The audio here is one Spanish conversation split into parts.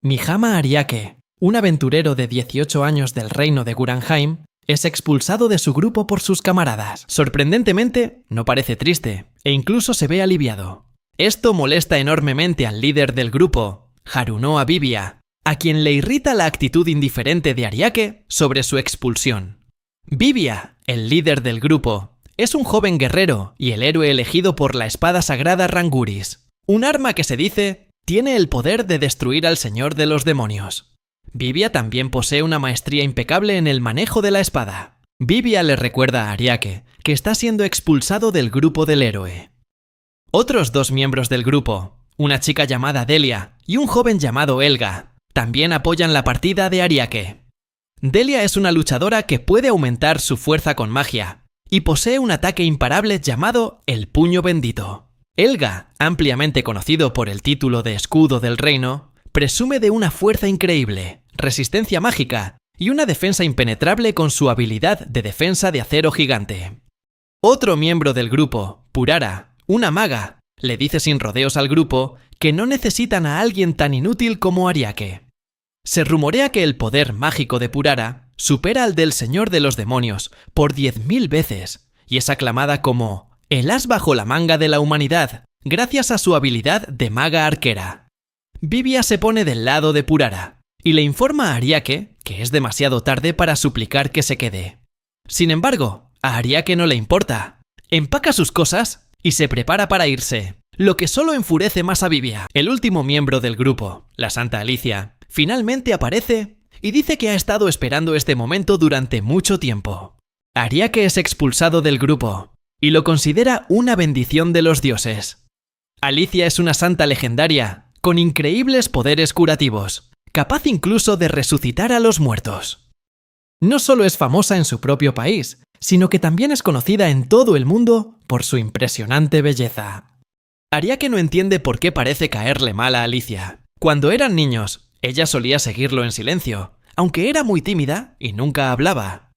Mihama Ariake, un aventurero de 18 años del reino de Guranheim, es expulsado de su grupo por sus camaradas. Sorprendentemente, no parece triste, e incluso se ve aliviado. Esto molesta enormemente al líder del grupo, Harunoa Vivia, a quien le irrita la actitud indiferente de Ariake sobre su expulsión. Vivia, el líder del grupo, es un joven guerrero y el héroe elegido por la espada sagrada Ranguris, un arma que se dice tiene el poder de destruir al señor de los demonios. Vivia también posee una maestría impecable en el manejo de la espada. Vivia le recuerda a Ariake que está siendo expulsado del grupo del héroe. Otros dos miembros del grupo, una chica llamada Delia y un joven llamado Elga, también apoyan la partida de Ariake. Delia es una luchadora que puede aumentar su fuerza con magia y posee un ataque imparable llamado el Puño Bendito. Elga, ampliamente conocido por el título de Escudo del Reino, presume de una fuerza increíble, resistencia mágica y una defensa impenetrable con su habilidad de defensa de acero gigante. Otro miembro del grupo, Purara, una maga, le dice sin rodeos al grupo que no necesitan a alguien tan inútil como Ariake. Se rumorea que el poder mágico de Purara supera al del Señor de los Demonios por 10.000 veces y es aclamada como el as bajo la manga de la humanidad gracias a su habilidad de maga arquera. Vivia se pone del lado de Purara y le informa a Ariake que es demasiado tarde para suplicar que se quede. Sin embargo, a Ariake no le importa. Empaca sus cosas y se prepara para irse, lo que solo enfurece más a Vivia. El último miembro del grupo, la Santa Alicia, finalmente aparece y dice que ha estado esperando este momento durante mucho tiempo. Ariake es expulsado del grupo y lo considera una bendición de los dioses. Alicia es una santa legendaria, con increíbles poderes curativos, capaz incluso de resucitar a los muertos. No solo es famosa en su propio país, sino que también es conocida en todo el mundo por su impresionante belleza. Ariake no entiende por qué parece caerle mal a Alicia. Cuando eran niños, ella solía seguirlo en silencio, aunque era muy tímida y nunca hablaba.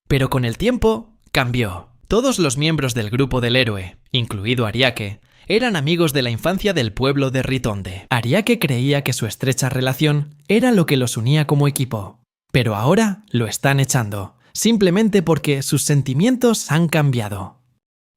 Pero con el tiempo, cambió. Todos los miembros del grupo del héroe, incluido Ariake, eran amigos de la infancia del pueblo de Ritonde. Ariake creía que su estrecha relación era lo que los unía como equipo, pero ahora lo están echando, simplemente porque sus sentimientos han cambiado.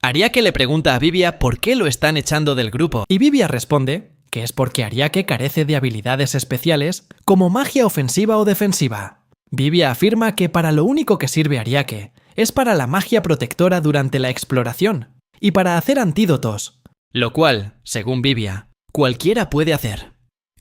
Ariake le pregunta a Vivia por qué lo están echando del grupo, y Vivia responde que es porque Ariake carece de habilidades especiales como magia ofensiva o defensiva. Vivia afirma que para lo único que sirve Ariake es para la magia protectora durante la exploración y para hacer antídotos, lo cual, según Vivia, cualquiera puede hacer.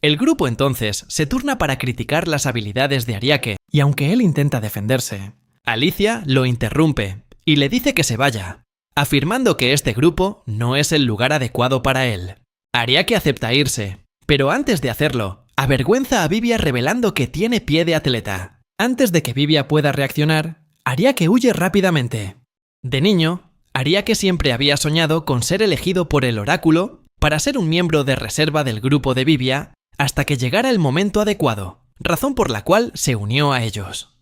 El grupo entonces se turna para criticar las habilidades de Ariake y aunque él intenta defenderse, Alicia lo interrumpe y le dice que se vaya, afirmando que este grupo no es el lugar adecuado para él. Ariake acepta irse, pero antes de hacerlo, avergüenza a Vivia revelando que tiene pie de atleta. Antes de que Vivia pueda reaccionar, Ariake huye rápidamente. De niño, Ariake siempre había soñado con ser elegido por el oráculo para ser un miembro de reserva del grupo de Vivia hasta que llegara el momento adecuado, razón por la cual se unió a ellos.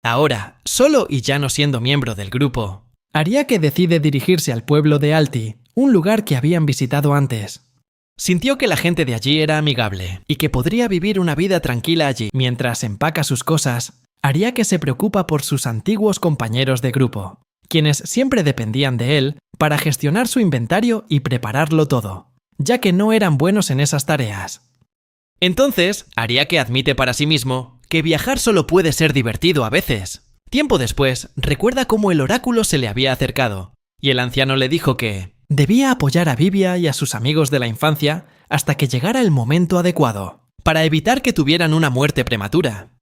Ahora, solo y ya no siendo miembro del grupo, Ariake decide dirigirse al pueblo de Alti, un lugar que habían visitado antes. Sintió que la gente de allí era amigable y que podría vivir una vida tranquila allí. Mientras empaca sus cosas, Ariake se preocupa por sus antiguos compañeros de grupo, quienes siempre dependían de él para gestionar su inventario y prepararlo todo, ya que no eran buenos en esas tareas. Entonces, Ariake admite para sí mismo que viajar solo puede ser divertido a veces. Tiempo después, recuerda cómo el oráculo se le había acercado, y el anciano le dijo que debía apoyar a Vivia y a sus amigos de la infancia hasta que llegara el momento adecuado, para evitar que tuvieran una muerte prematura.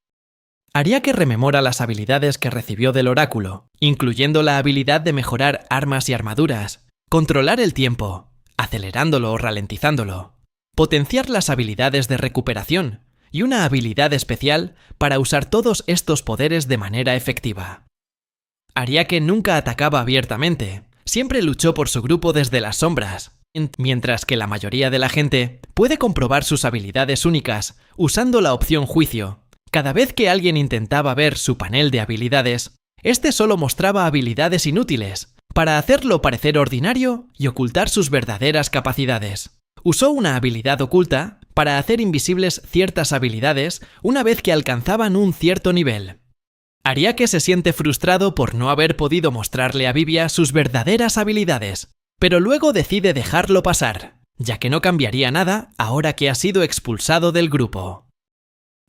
Ariake rememora las habilidades que recibió del oráculo, incluyendo la habilidad de mejorar armas y armaduras, controlar el tiempo, acelerándolo o ralentizándolo, potenciar las habilidades de recuperación y una habilidad especial para usar todos estos poderes de manera efectiva. Ariake nunca atacaba abiertamente, siempre luchó por su grupo desde las sombras, mientras que la mayoría de la gente puede comprobar sus habilidades únicas usando la opción juicio. Cada vez que alguien intentaba ver su panel de habilidades, este solo mostraba habilidades inútiles, para hacerlo parecer ordinario y ocultar sus verdaderas capacidades. Usó una habilidad oculta para hacer invisibles ciertas habilidades una vez que alcanzaban un cierto nivel. Ariake se siente frustrado por no haber podido mostrarle a Vivia sus verdaderas habilidades, pero luego decide dejarlo pasar, ya que no cambiaría nada ahora que ha sido expulsado del grupo.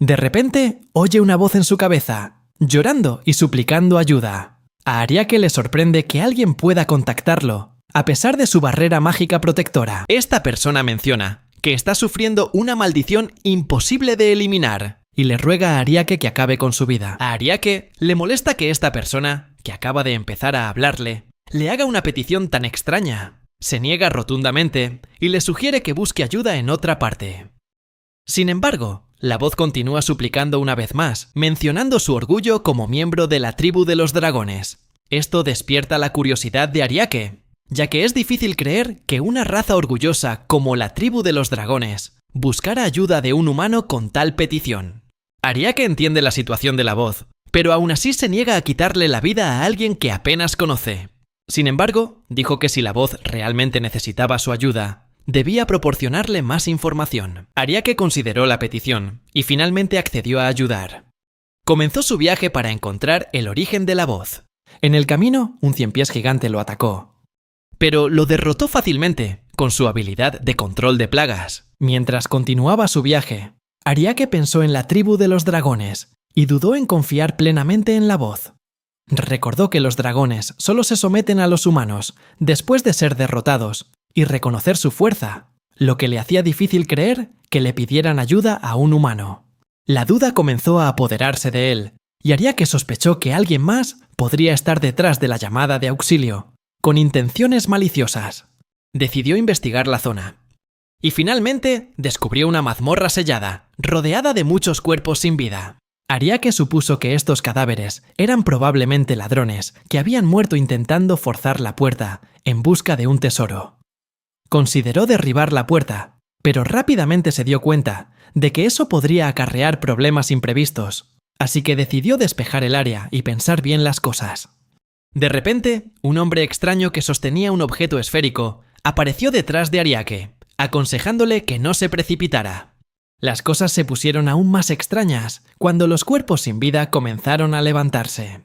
De repente, oye una voz en su cabeza, llorando y suplicando ayuda. A Ariake le sorprende que alguien pueda contactarlo, a pesar de su barrera mágica protectora. Esta persona menciona que está sufriendo una maldición imposible de eliminar y le ruega a Ariake que acabe con su vida. A Ariake le molesta que esta persona, que acaba de empezar a hablarle, le haga una petición tan extraña. Se niega rotundamente y le sugiere que busque ayuda en otra parte. Sin embargo, la voz continúa suplicando una vez más, mencionando su orgullo como miembro de la tribu de los dragones. Esto despierta la curiosidad de Ariake, ya que es difícil creer que una raza orgullosa como la tribu de los dragones buscara ayuda de un humano con tal petición. Ariake entiende la situación de la voz, pero aún así se niega a quitarle la vida a alguien que apenas conoce. Sin embargo, dijo que si la voz realmente necesitaba su ayuda, debía proporcionarle más información. Ariake consideró la petición y finalmente accedió a ayudar. Comenzó su viaje para encontrar el origen de la voz. En el camino, un ciempiés gigante lo atacó, pero lo derrotó fácilmente con su habilidad de control de plagas. Mientras continuaba su viaje, Ariake pensó en la tribu de los dragones y dudó en confiar plenamente en la voz. Recordó que los dragones solo se someten a los humanos después de ser derrotados y reconocer su fuerza, lo que le hacía difícil creer que le pidieran ayuda a un humano. La duda comenzó a apoderarse de él, y Ariake sospechó que alguien más podría estar detrás de la llamada de auxilio, con intenciones maliciosas. Decidió investigar la zona. Y finalmente descubrió una mazmorra sellada, rodeada de muchos cuerpos sin vida. Ariake supuso que estos cadáveres eran probablemente ladrones que habían muerto intentando forzar la puerta en busca de un tesoro. Consideró derribar la puerta, pero rápidamente se dio cuenta de que eso podría acarrear problemas imprevistos, así que decidió despejar el área y pensar bien las cosas. De repente, un hombre extraño que sostenía un objeto esférico apareció detrás de Ariake, aconsejándole que no se precipitara. Las cosas se pusieron aún más extrañas cuando los cuerpos sin vida comenzaron a levantarse.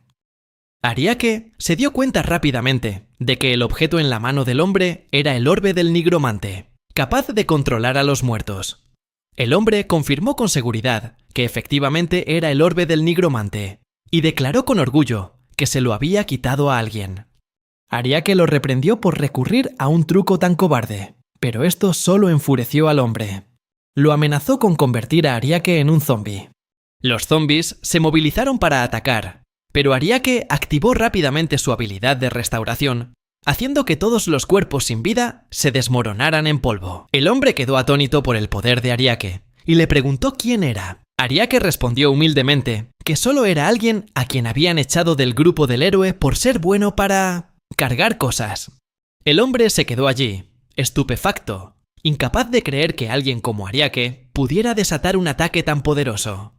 Ariake se dio cuenta rápidamente de que el objeto en la mano del hombre era el orbe del nigromante, capaz de controlar a los muertos. El hombre confirmó con seguridad que efectivamente era el orbe del nigromante y declaró con orgullo que se lo había quitado a alguien. Ariake lo reprendió por recurrir a un truco tan cobarde, pero esto solo enfureció al hombre. Lo amenazó con convertir a Ariake en un zombi. Los zombis se movilizaron para atacar, pero Ariake activó rápidamente su habilidad de restauración, haciendo que todos los cuerpos sin vida se desmoronaran en polvo. El hombre quedó atónito por el poder de Ariake y le preguntó quién era. Ariake respondió humildemente que solo era alguien a quien habían echado del grupo del héroe por ser bueno para cargar cosas. El hombre se quedó allí, estupefacto, incapaz de creer que alguien como Ariake pudiera desatar un ataque tan poderoso.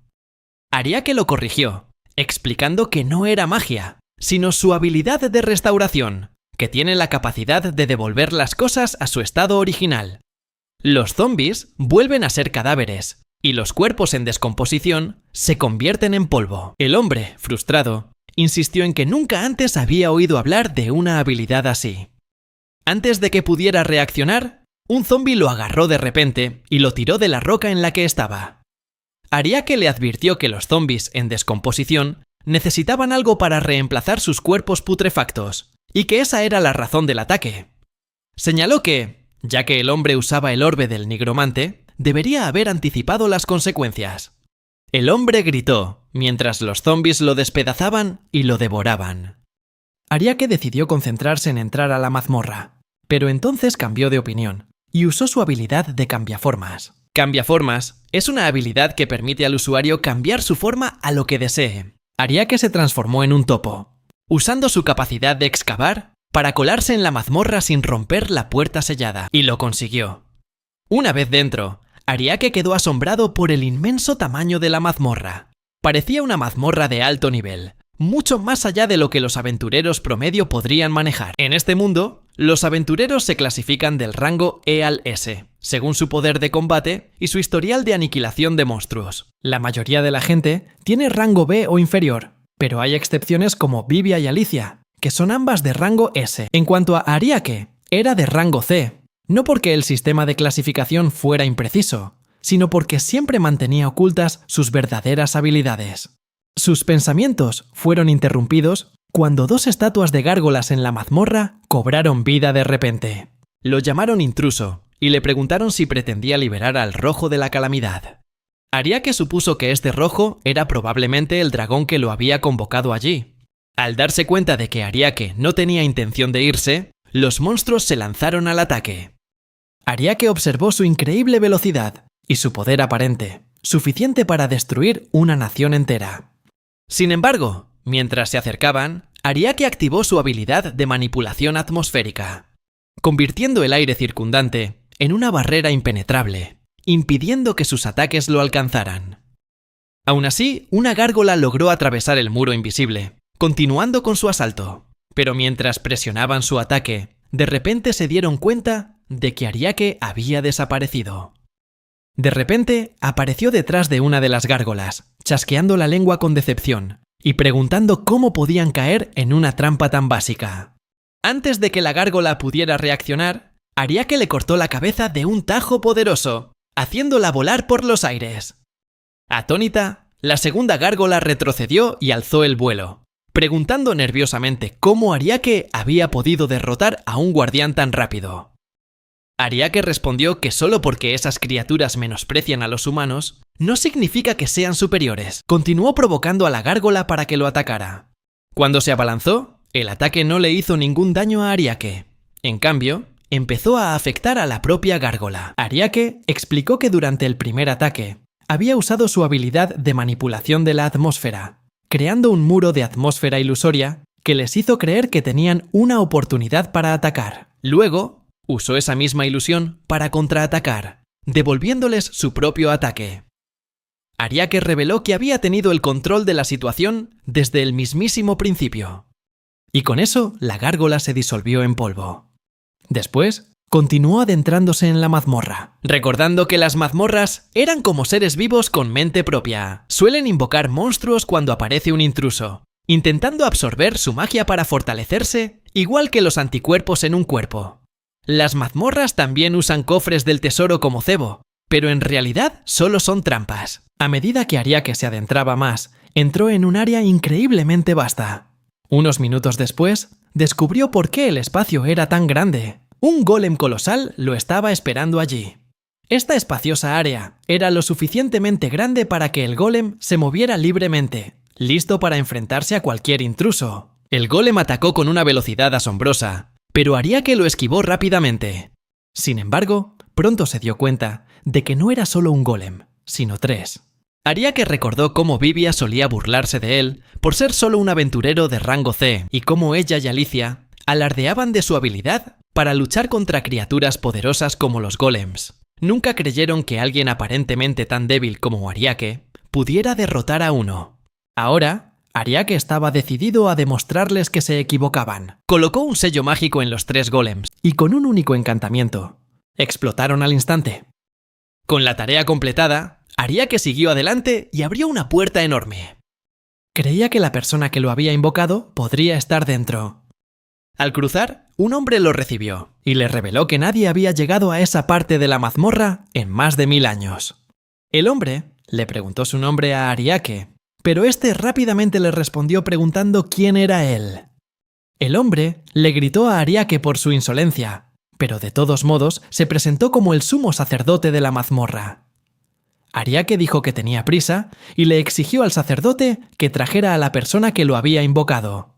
Ariake lo corrigió, explicando que no era magia, sino su habilidad de restauración, que tiene la capacidad de devolver las cosas a su estado original. Los zombis vuelven a ser cadáveres, y los cuerpos en descomposición se convierten en polvo. El hombre, frustrado, insistió en que nunca antes había oído hablar de una habilidad así. Antes de que pudiera reaccionar, un zombi lo agarró de repente y lo tiró de la roca en la que estaba. Ariake le advirtió que los zombis en descomposición necesitaban algo para reemplazar sus cuerpos putrefactos, y que esa era la razón del ataque. Señaló que, ya que el hombre usaba el orbe del nigromante, debería haber anticipado las consecuencias. El hombre gritó, mientras los zombis lo despedazaban y lo devoraban. Ariake decidió concentrarse en entrar a la mazmorra, pero entonces cambió de opinión y usó su habilidad de cambiaformas. Cambiaformas es una habilidad que permite al usuario cambiar su forma a lo que desee. Ariake se transformó en un topo, usando su capacidad de excavar para colarse en la mazmorra sin romper la puerta sellada, y lo consiguió. Una vez dentro, Ariake quedó asombrado por el inmenso tamaño de la mazmorra. Parecía una mazmorra de alto nivel, mucho más allá de lo que los aventureros promedio podrían manejar. En este mundo, Los aventureros se clasifican del rango E al S, según su poder de combate y su historial de aniquilación de monstruos. La mayoría de la gente tiene rango B o inferior, pero hay excepciones como Vivia y Alicia, que son ambas de rango S. En cuanto a Ariake, era de rango C, no porque el sistema de clasificación fuera impreciso, sino porque siempre mantenía ocultas sus verdaderas habilidades. Sus pensamientos fueron interrumpidos cuando 2 estatuas de gárgolas en la mazmorra cobraron vida de repente. Lo llamaron intruso y le preguntaron si pretendía liberar al Rojo de la Calamidad. Ariake supuso que este rojo era probablemente el dragón que lo había convocado allí. Al darse cuenta de que Ariake no tenía intención de irse, los monstruos se lanzaron al ataque. Ariake observó su increíble velocidad y su poder aparente, suficiente para destruir una nación entera. Sin embargo, mientras se acercaban, Ariake activó su habilidad de manipulación atmosférica, convirtiendo el aire circundante en una barrera impenetrable, impidiendo que sus ataques lo alcanzaran. Aún así, una gárgola logró atravesar el muro invisible, continuando con su asalto, pero mientras presionaban su ataque, de repente se dieron cuenta de que Ariake había desaparecido. De repente, apareció detrás de una de las gárgolas, chasqueando la lengua con decepción y preguntando cómo podían caer en una trampa tan básica. Antes de que la gárgola pudiera reaccionar, Ariake le cortó la cabeza de un tajo poderoso, haciéndola volar por los aires. Atónita, la segunda gárgola retrocedió y alzó el vuelo, preguntando nerviosamente cómo Ariake había podido derrotar a un guardián tan rápido. Ariake respondió que solo porque esas criaturas menosprecian a los humanos, no significa que sean superiores. Continuó provocando a la gárgola para que lo atacara. Cuando se abalanzó, el ataque no le hizo ningún daño a Ariake. En cambio, empezó a afectar a la propia gárgola. Ariake explicó que durante el primer ataque, había usado su habilidad de manipulación de la atmósfera, creando un muro de atmósfera ilusoria que les hizo creer que tenían una oportunidad para atacar. Luego, usó esa misma ilusión para contraatacar, devolviéndoles su propio ataque. Ariake reveló que había tenido el control de la situación desde el mismísimo principio. Y con eso, la gárgola se disolvió en polvo. Después, continuó adentrándose en la mazmorra, recordando que las mazmorras eran como seres vivos con mente propia. Suelen invocar monstruos cuando aparece un intruso, intentando absorber su magia para fortalecerse, igual que los anticuerpos en un cuerpo. Las mazmorras también usan cofres del tesoro como cebo, pero en realidad solo son trampas. A medida que Ariake se adentraba más, entró en un área increíblemente vasta. Unos minutos después, descubrió por qué el espacio era tan grande. Un golem colosal lo estaba esperando allí. Esta espaciosa área era lo suficientemente grande para que el golem se moviera libremente, listo para enfrentarse a cualquier intruso. El golem atacó con una velocidad asombrosa, pero Ariake lo esquivó rápidamente. Sin embargo, pronto se dio cuenta de que no era solo un golem, sino 3. Ariake recordó cómo Vivia solía burlarse de él por ser solo un aventurero de rango C y cómo ella y Alicia alardeaban de su habilidad para luchar contra criaturas poderosas como los golems. Nunca creyeron que alguien aparentemente tan débil como Ariake pudiera derrotar a uno. Ahora, Ariake estaba decidido a demostrarles que se equivocaban. Colocó un sello mágico en los 3 golems y con un único encantamiento, explotaron al instante. Con la tarea completada, Ariake siguió adelante y abrió una puerta enorme. Creía que la persona que lo había invocado podría estar dentro. Al cruzar, un hombre lo recibió y le reveló que nadie había llegado a esa parte de la mazmorra en más de 1000 años. El hombre le preguntó su nombre a Ariake, pero este rápidamente le respondió preguntando quién era él. El hombre le gritó a Ariake por su insolencia, pero de todos modos se presentó como el sumo sacerdote de la mazmorra. Ariake dijo que tenía prisa y le exigió al sacerdote que trajera a la persona que lo había invocado.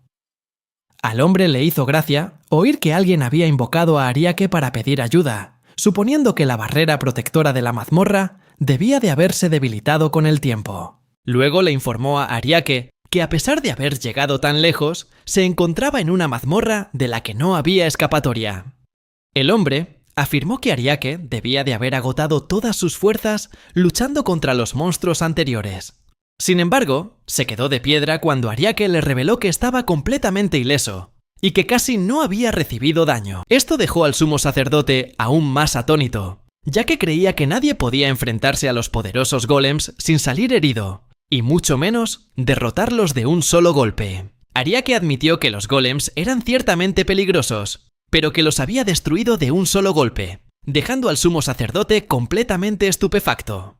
Al hombre le hizo gracia oír que alguien había invocado a Ariake para pedir ayuda, suponiendo que la barrera protectora de la mazmorra debía de haberse debilitado con el tiempo. Luego le informó a Ariake que a pesar de haber llegado tan lejos, se encontraba en una mazmorra de la que no había escapatoria. El hombre afirmó que Ariake debía de haber agotado todas sus fuerzas luchando contra los monstruos anteriores. Sin embargo, se quedó de piedra cuando Ariake le reveló que estaba completamente ileso y que casi no había recibido daño. Esto dejó al sumo sacerdote aún más atónito, ya que creía que nadie podía enfrentarse a los poderosos golems sin salir herido, y mucho menos derrotarlos de un solo golpe. Ariake admitió que los golems eran ciertamente peligrosos, pero que los había destruido de un solo golpe, dejando al sumo sacerdote completamente estupefacto.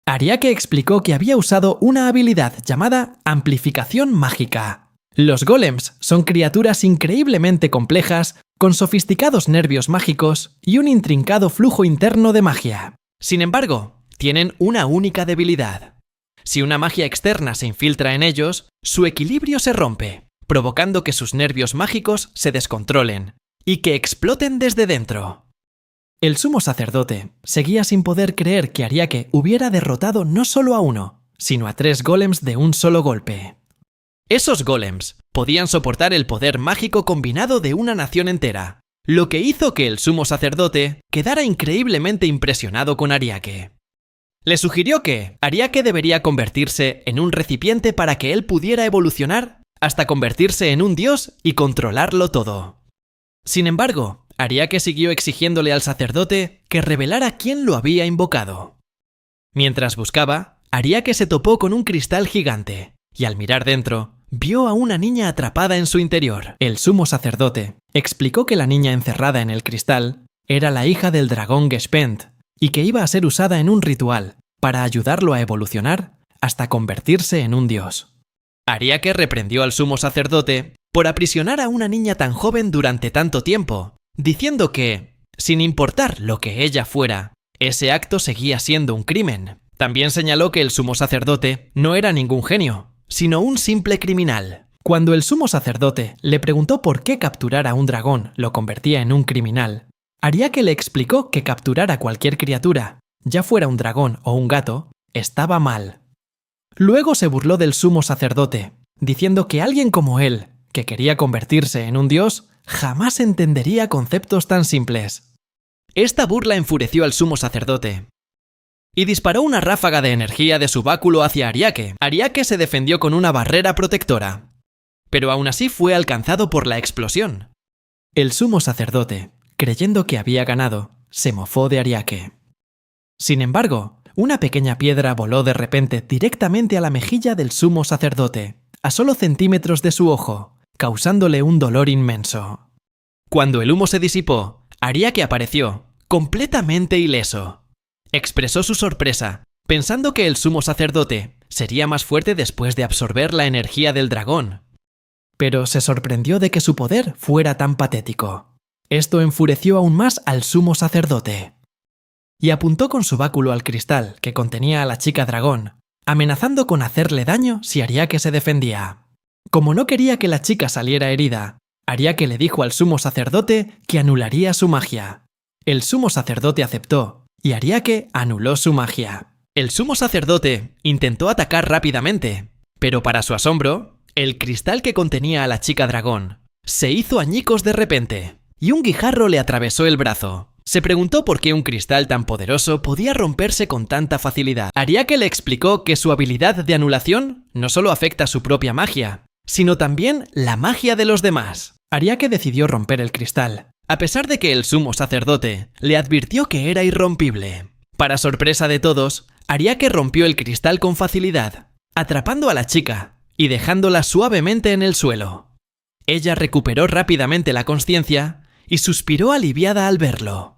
Ariake explicó que había usado una habilidad llamada amplificación mágica. Los golems son criaturas increíblemente complejas, con sofisticados nervios mágicos y un intrincado flujo interno de magia. Sin embargo, tienen una única debilidad. Si una magia externa se infiltra en ellos, su equilibrio se rompe, provocando que sus nervios mágicos se descontrolen y que exploten desde dentro. El sumo sacerdote seguía sin poder creer que Ariake hubiera derrotado no solo a uno, sino a 3 golems de un solo golpe. Esos golems podían soportar el poder mágico combinado de una nación entera, lo que hizo que el sumo sacerdote quedara increíblemente impresionado con Ariake. Le sugirió que Ariake debería convertirse en un recipiente para que él pudiera evolucionar hasta convertirse en un dios y controlarlo todo. Sin embargo, Ariake siguió exigiéndole al sacerdote que revelara quién lo había invocado. Mientras buscaba, Ariake se topó con un cristal gigante, y al mirar dentro, vio a una niña atrapada en su interior. El sumo sacerdote explicó que la niña encerrada en el cristal era la hija del dragón Gespent, y que iba a ser usada en un ritual para ayudarlo a evolucionar hasta convertirse en un dios. Ariake reprendió al sumo sacerdote por aprisionar a una niña tan joven durante tanto tiempo, diciendo que, sin importar lo que ella fuera, ese acto seguía siendo un crimen. También señaló que el sumo sacerdote no era ningún genio, sino un simple criminal. Cuando el sumo sacerdote le preguntó por qué capturar a un dragón lo convertía en un criminal, Ariake le explicó que capturar a cualquier criatura, ya fuera un dragón o un gato, estaba mal. Luego se burló del sumo sacerdote, diciendo que alguien como él, que quería convertirse en un dios, jamás entendería conceptos tan simples. Esta burla enfureció al sumo sacerdote y disparó una ráfaga de energía de su báculo hacia Ariake. Ariake se defendió con una barrera protectora, pero aún así fue alcanzado por la explosión. El sumo sacerdote, creyendo que había ganado, se mofó de Ariake. Sin embargo, una pequeña piedra voló de repente directamente a la mejilla del sumo sacerdote, a solo centímetros de su ojo, causándole un dolor inmenso. Cuando el humo se disipó, Ariake apareció, completamente ileso. Expresó su sorpresa, pensando que el sumo sacerdote sería más fuerte después de absorber la energía del dragón. Pero se sorprendió de que su poder fuera tan patético. Esto enfureció aún más al sumo sacerdote. Y apuntó con su báculo al cristal que contenía a la chica dragón, amenazando con hacerle daño si Ariake se defendía. Como no quería que la chica saliera herida, Ariake le dijo al sumo sacerdote que anularía su magia. El sumo sacerdote aceptó, y Ariake anuló su magia. El sumo sacerdote intentó atacar rápidamente, pero para su asombro, el cristal que contenía a la chica dragón se hizo añicos de repente, y un guijarro le atravesó el brazo. Se preguntó por qué un cristal tan poderoso podía romperse con tanta facilidad. Ariake le explicó que su habilidad de anulación no solo afecta su propia magia, sino también la magia de los demás. Ariake decidió romper el cristal, a pesar de que el sumo sacerdote le advirtió que era irrompible. Para sorpresa de todos, Ariake rompió el cristal con facilidad, atrapando a la chica y dejándola suavemente en el suelo. Ella recuperó rápidamente la consciencia y suspiró aliviada al verlo.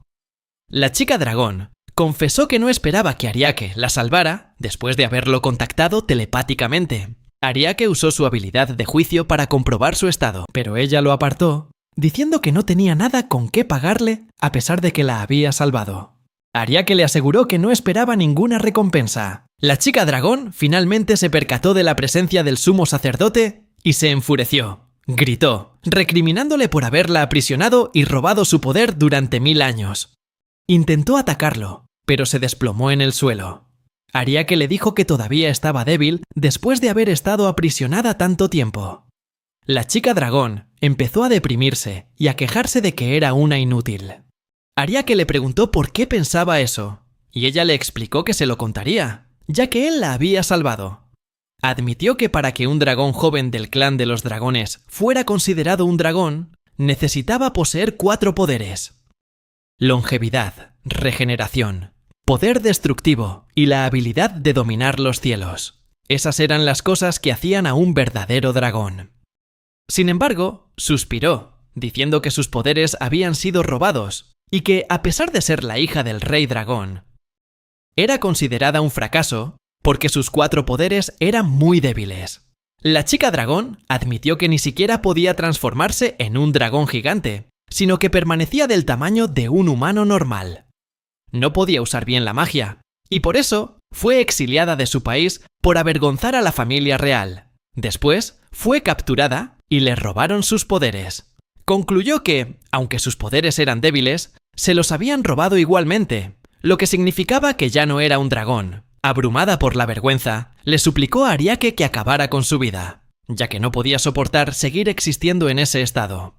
La chica dragón confesó que no esperaba que Ariake la salvara después de haberlo contactado telepáticamente. Ariake usó su habilidad de juicio para comprobar su estado, pero ella lo apartó, diciendo que no tenía nada con qué pagarle a pesar de que la había salvado. Ariake le aseguró que no esperaba ninguna recompensa. La chica dragón finalmente se percató de la presencia del sumo sacerdote y se enfureció. Gritó, recriminándole por haberla aprisionado y robado su poder durante 1000 años. Intentó atacarlo, pero se desplomó en el suelo. Ariake le dijo que todavía estaba débil después de haber estado aprisionada tanto tiempo. La chica dragón empezó a deprimirse y a quejarse de que era una inútil. Ariake le preguntó por qué pensaba eso, y ella le explicó que se lo contaría, ya que él la había salvado. admitió que para que un dragón joven del clan de los dragones fuera considerado un dragón, necesitaba poseer 4 poderes: longevidad, regeneración, poder destructivo y la habilidad de dominar los cielos. Esas eran las cosas que hacían a un verdadero dragón. Sin embargo, suspiró, diciendo que sus poderes habían sido robados y que, a pesar de ser la hija del rey dragón, era considerada un fracaso porque sus 4 poderes eran muy débiles. La chica dragón admitió que ni siquiera podía transformarse en un dragón gigante, sino que permanecía del tamaño de un humano normal. No podía usar bien la magia, y por eso fue exiliada de su país por avergonzar a la familia real. Después, fue capturada y le robaron sus poderes. Concluyó que, aunque sus poderes eran débiles, se los habían robado igualmente, lo que significaba que ya no era un dragón. Abrumada por la vergüenza, le suplicó a Ariake que acabara con su vida, ya que no podía soportar seguir existiendo en ese estado.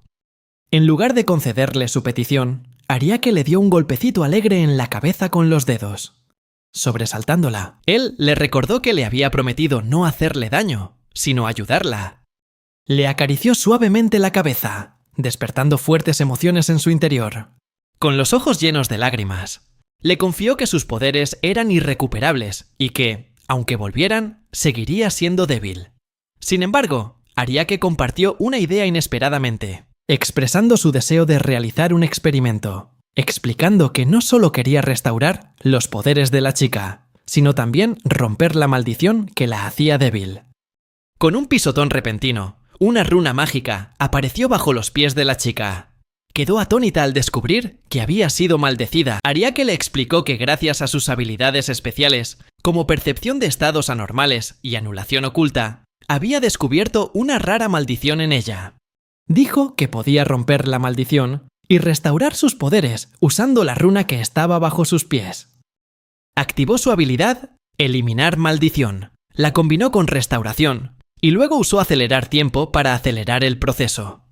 En lugar de concederle su petición, Ariake le dio un golpecito alegre en la cabeza con los dedos, sobresaltándola. Él le recordó que le había prometido no hacerle daño, sino ayudarla. Le acarició suavemente la cabeza, despertando fuertes emociones en su interior. Con los ojos llenos de lágrimas, le confió que sus poderes eran irrecuperables y que, aunque volvieran, seguiría siendo débil. Sin embargo, Ariake compartió una idea inesperadamente, expresando su deseo de realizar un experimento, explicando que no solo quería restaurar los poderes de la chica, sino también romper la maldición que la hacía débil. Con un pisotón repentino, una runa mágica apareció bajo los pies de la chica. Quedó atónita al descubrir que había sido maldecida. Ariake le explicó que gracias a sus habilidades especiales, como percepción de estados anormales y anulación oculta, había descubierto una rara maldición en ella. Dijo que podía romper la maldición y restaurar sus poderes usando la runa que estaba bajo sus pies. Activó su habilidad Eliminar Maldición, la combinó con Restauración y luego usó Acelerar Tiempo para acelerar el proceso.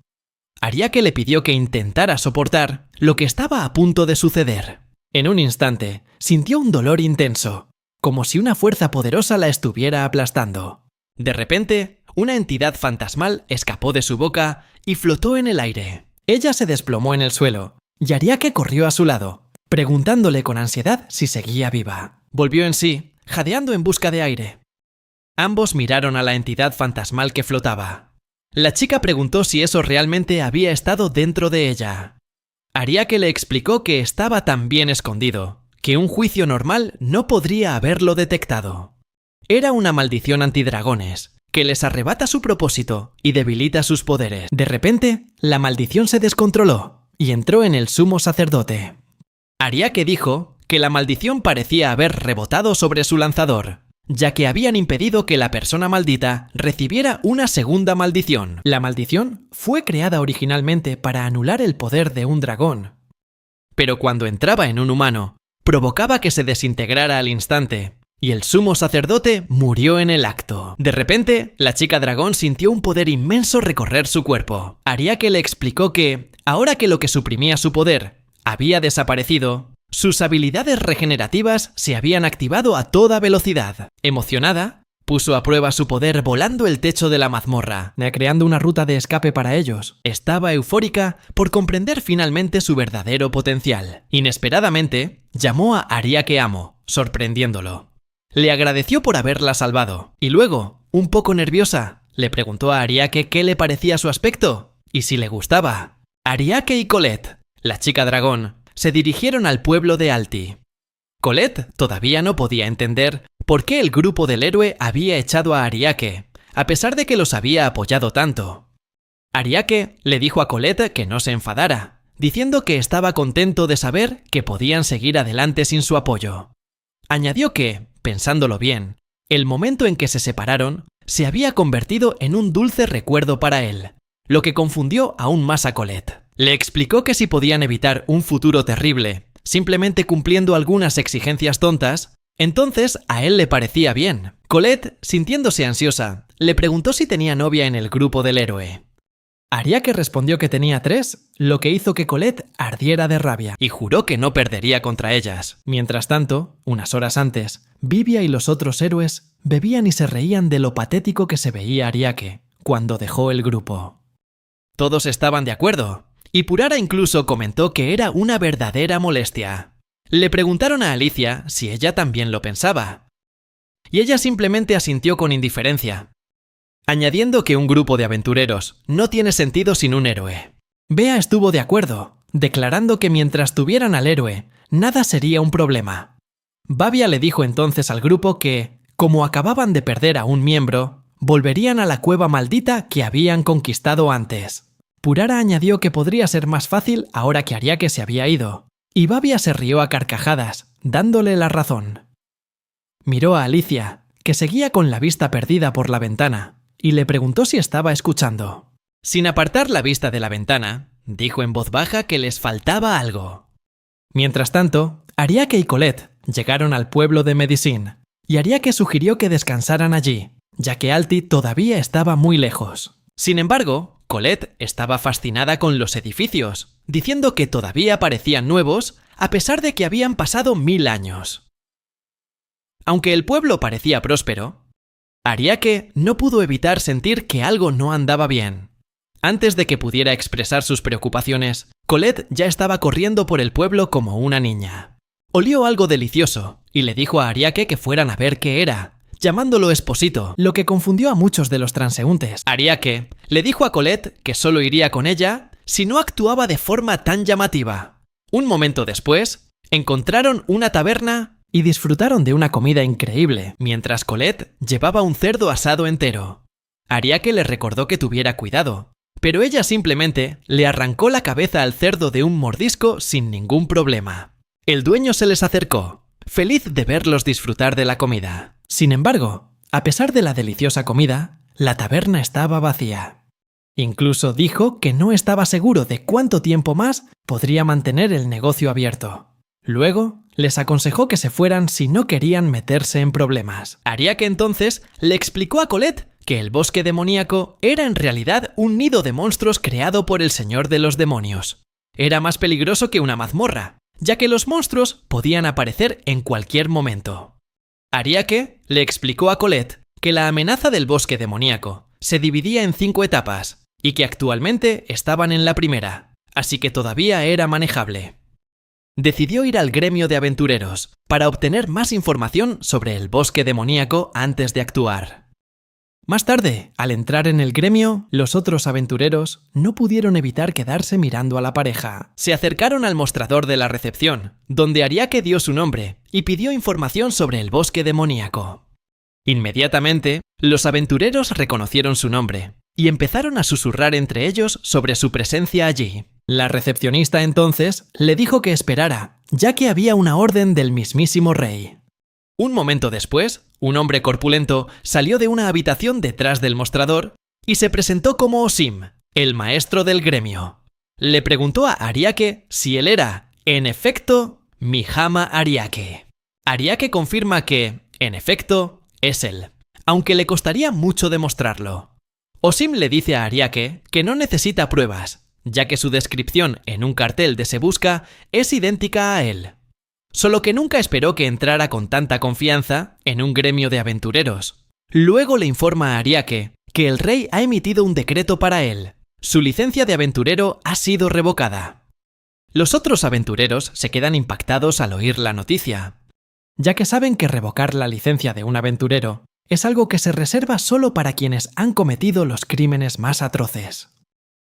Ariake le pidió que intentara soportar lo que estaba a punto de suceder. En un instante, sintió un dolor intenso, como si una fuerza poderosa la estuviera aplastando. De repente, una entidad fantasmal escapó de su boca y flotó en el aire. Ella se desplomó en el suelo, y Ariake corrió a su lado, preguntándole con ansiedad si seguía viva. Volvió en sí, jadeando en busca de aire. Ambos miraron a la entidad fantasmal que flotaba. La chica preguntó si eso realmente había estado dentro de ella. Ariake le explicó que estaba tan bien escondido, que un juicio normal no podría haberlo detectado. Era una maldición antidragones, que les arrebata su propósito y debilita sus poderes. De repente, la maldición se descontroló y entró en el sumo sacerdote. Ariake dijo que la maldición parecía haber rebotado sobre su lanzador, ya que habían impedido que la persona maldita recibiera una segunda maldición. La maldición fue creada originalmente para anular el poder de un dragón, pero cuando entraba en un humano, provocaba que se desintegrara al instante, y el sumo sacerdote murió en el acto. De repente, la chica dragón sintió un poder inmenso recorrer su cuerpo. Ariake le explicó que, ahora que lo que suprimía su poder había desaparecido, sus habilidades regenerativas se habían activado a toda velocidad. Emocionada, puso a prueba su poder volando el techo de la mazmorra, creando una ruta de escape para ellos. Estaba eufórica por comprender finalmente su verdadero potencial. Inesperadamente, llamó a Ariake amo, sorprendiéndolo. Le agradeció por haberla salvado, y luego, un poco nerviosa, le preguntó a Ariake qué le parecía su aspecto y si le gustaba. Ariake y Colette, la chica dragón, se dirigieron al pueblo de Alti. Colette todavía no podía entender por qué el grupo del héroe había echado a Ariake, a pesar de que los había apoyado tanto. Ariake le dijo a Colette que no se enfadara, diciendo que estaba contento de saber que podían seguir adelante sin su apoyo. Añadió que, pensándolo bien, el momento en que se separaron se había convertido en un dulce recuerdo para él, lo que confundió aún más a Colette. Le explicó que si podían evitar un futuro terrible, simplemente cumpliendo algunas exigencias tontas, entonces a él le parecía bien. Colette, sintiéndose ansiosa, le preguntó si tenía novia en el grupo del héroe. Ariake respondió que tenía 3, lo que hizo que Colette ardiera de rabia, y juró que no perdería contra ellas. Mientras tanto, unas horas antes, Vivia y los otros héroes bebían y se reían de lo patético que se veía Ariake cuando dejó el grupo. Todos estaban de acuerdo, y Purara incluso comentó que era una verdadera molestia. Le preguntaron a Alicia si ella también lo pensaba, y ella simplemente asintió con indiferencia, añadiendo que un grupo de aventureros no tiene sentido sin un héroe. Bea estuvo de acuerdo, declarando que mientras tuvieran al héroe, nada sería un problema. Babia le dijo entonces al grupo que, como acababan de perder a un miembro, volverían a la cueva maldita que habían conquistado antes. Purara añadió que podría ser más fácil ahora que Ariake se había ido, y Babia se rió a carcajadas, dándole la razón. Miró a Alicia, que seguía con la vista perdida por la ventana, y le preguntó si estaba escuchando. Sin apartar la vista de la ventana, dijo en voz baja que les faltaba algo. Mientras tanto, Ariake y Colette llegaron al pueblo de Medicine, y Ariake sugirió que descansaran allí, ya que Alti todavía estaba muy lejos. Sin embargo, Colette estaba fascinada con los edificios, diciendo que todavía parecían nuevos a pesar de que habían pasado 1000 años. Aunque el pueblo parecía próspero, Ariake no pudo evitar sentir que algo no andaba bien. Antes de que pudiera expresar sus preocupaciones, Colette ya estaba corriendo por el pueblo como una niña. Olió algo delicioso y le dijo a Ariake que fueran a ver qué era, llamándolo Esposito, lo que confundió a muchos de los transeúntes. Ariake le dijo a Colette que solo iría con ella si no actuaba de forma tan llamativa. Un momento después, encontraron una taberna y disfrutaron de una comida increíble, mientras Colette llevaba un cerdo asado entero. Ariake le recordó que tuviera cuidado, pero ella simplemente le arrancó la cabeza al cerdo de un mordisco sin ningún problema. El dueño se les acercó, feliz de verlos disfrutar de la comida. Sin embargo, a pesar de la deliciosa comida, la taberna estaba vacía. Incluso dijo que no estaba seguro de cuánto tiempo más podría mantener el negocio abierto. Luego, les aconsejó que se fueran si no querían meterse en problemas. Ariake entonces le explicó a Colette que el bosque demoníaco era en realidad un nido de monstruos creado por el Señor de los Demonios. Era más peligroso que una mazmorra, ya que los monstruos podían aparecer en cualquier momento. Ariake le explicó a Colette que la amenaza del bosque demoníaco se dividía en 5 etapas y que actualmente estaban en la primera, así que todavía era manejable. Decidió ir al gremio de aventureros para obtener más información sobre el bosque demoníaco antes de actuar. Más tarde, al entrar en el gremio, los otros aventureros no pudieron evitar quedarse mirando a la pareja. Se acercaron al mostrador de la recepción, donde Ariake dio su nombre y pidió información sobre el bosque demoníaco. Inmediatamente, los aventureros reconocieron su nombre y empezaron a susurrar entre ellos sobre su presencia allí. La recepcionista entonces le dijo que esperara, ya que había una orden del mismísimo rey. Un momento después, un hombre corpulento salió de una habitación detrás del mostrador y se presentó como Osim, el maestro del gremio. Le preguntó a Ariake si él era, en efecto, Mihama Ariake. Ariake confirma que, en efecto, es él, aunque le costaría mucho demostrarlo. Osim le dice a Ariake que no necesita pruebas, ya que su descripción en un cartel de Se Busca es idéntica a él. Solo que nunca esperó que entrara con tanta confianza en un gremio de aventureros. Luego le informa a Ariake que el rey ha emitido un decreto para él. Su licencia de aventurero ha sido revocada. Los otros aventureros se quedan impactados al oír la noticia, ya que saben que revocar la licencia de un aventurero es algo que se reserva solo para quienes han cometido los crímenes más atroces.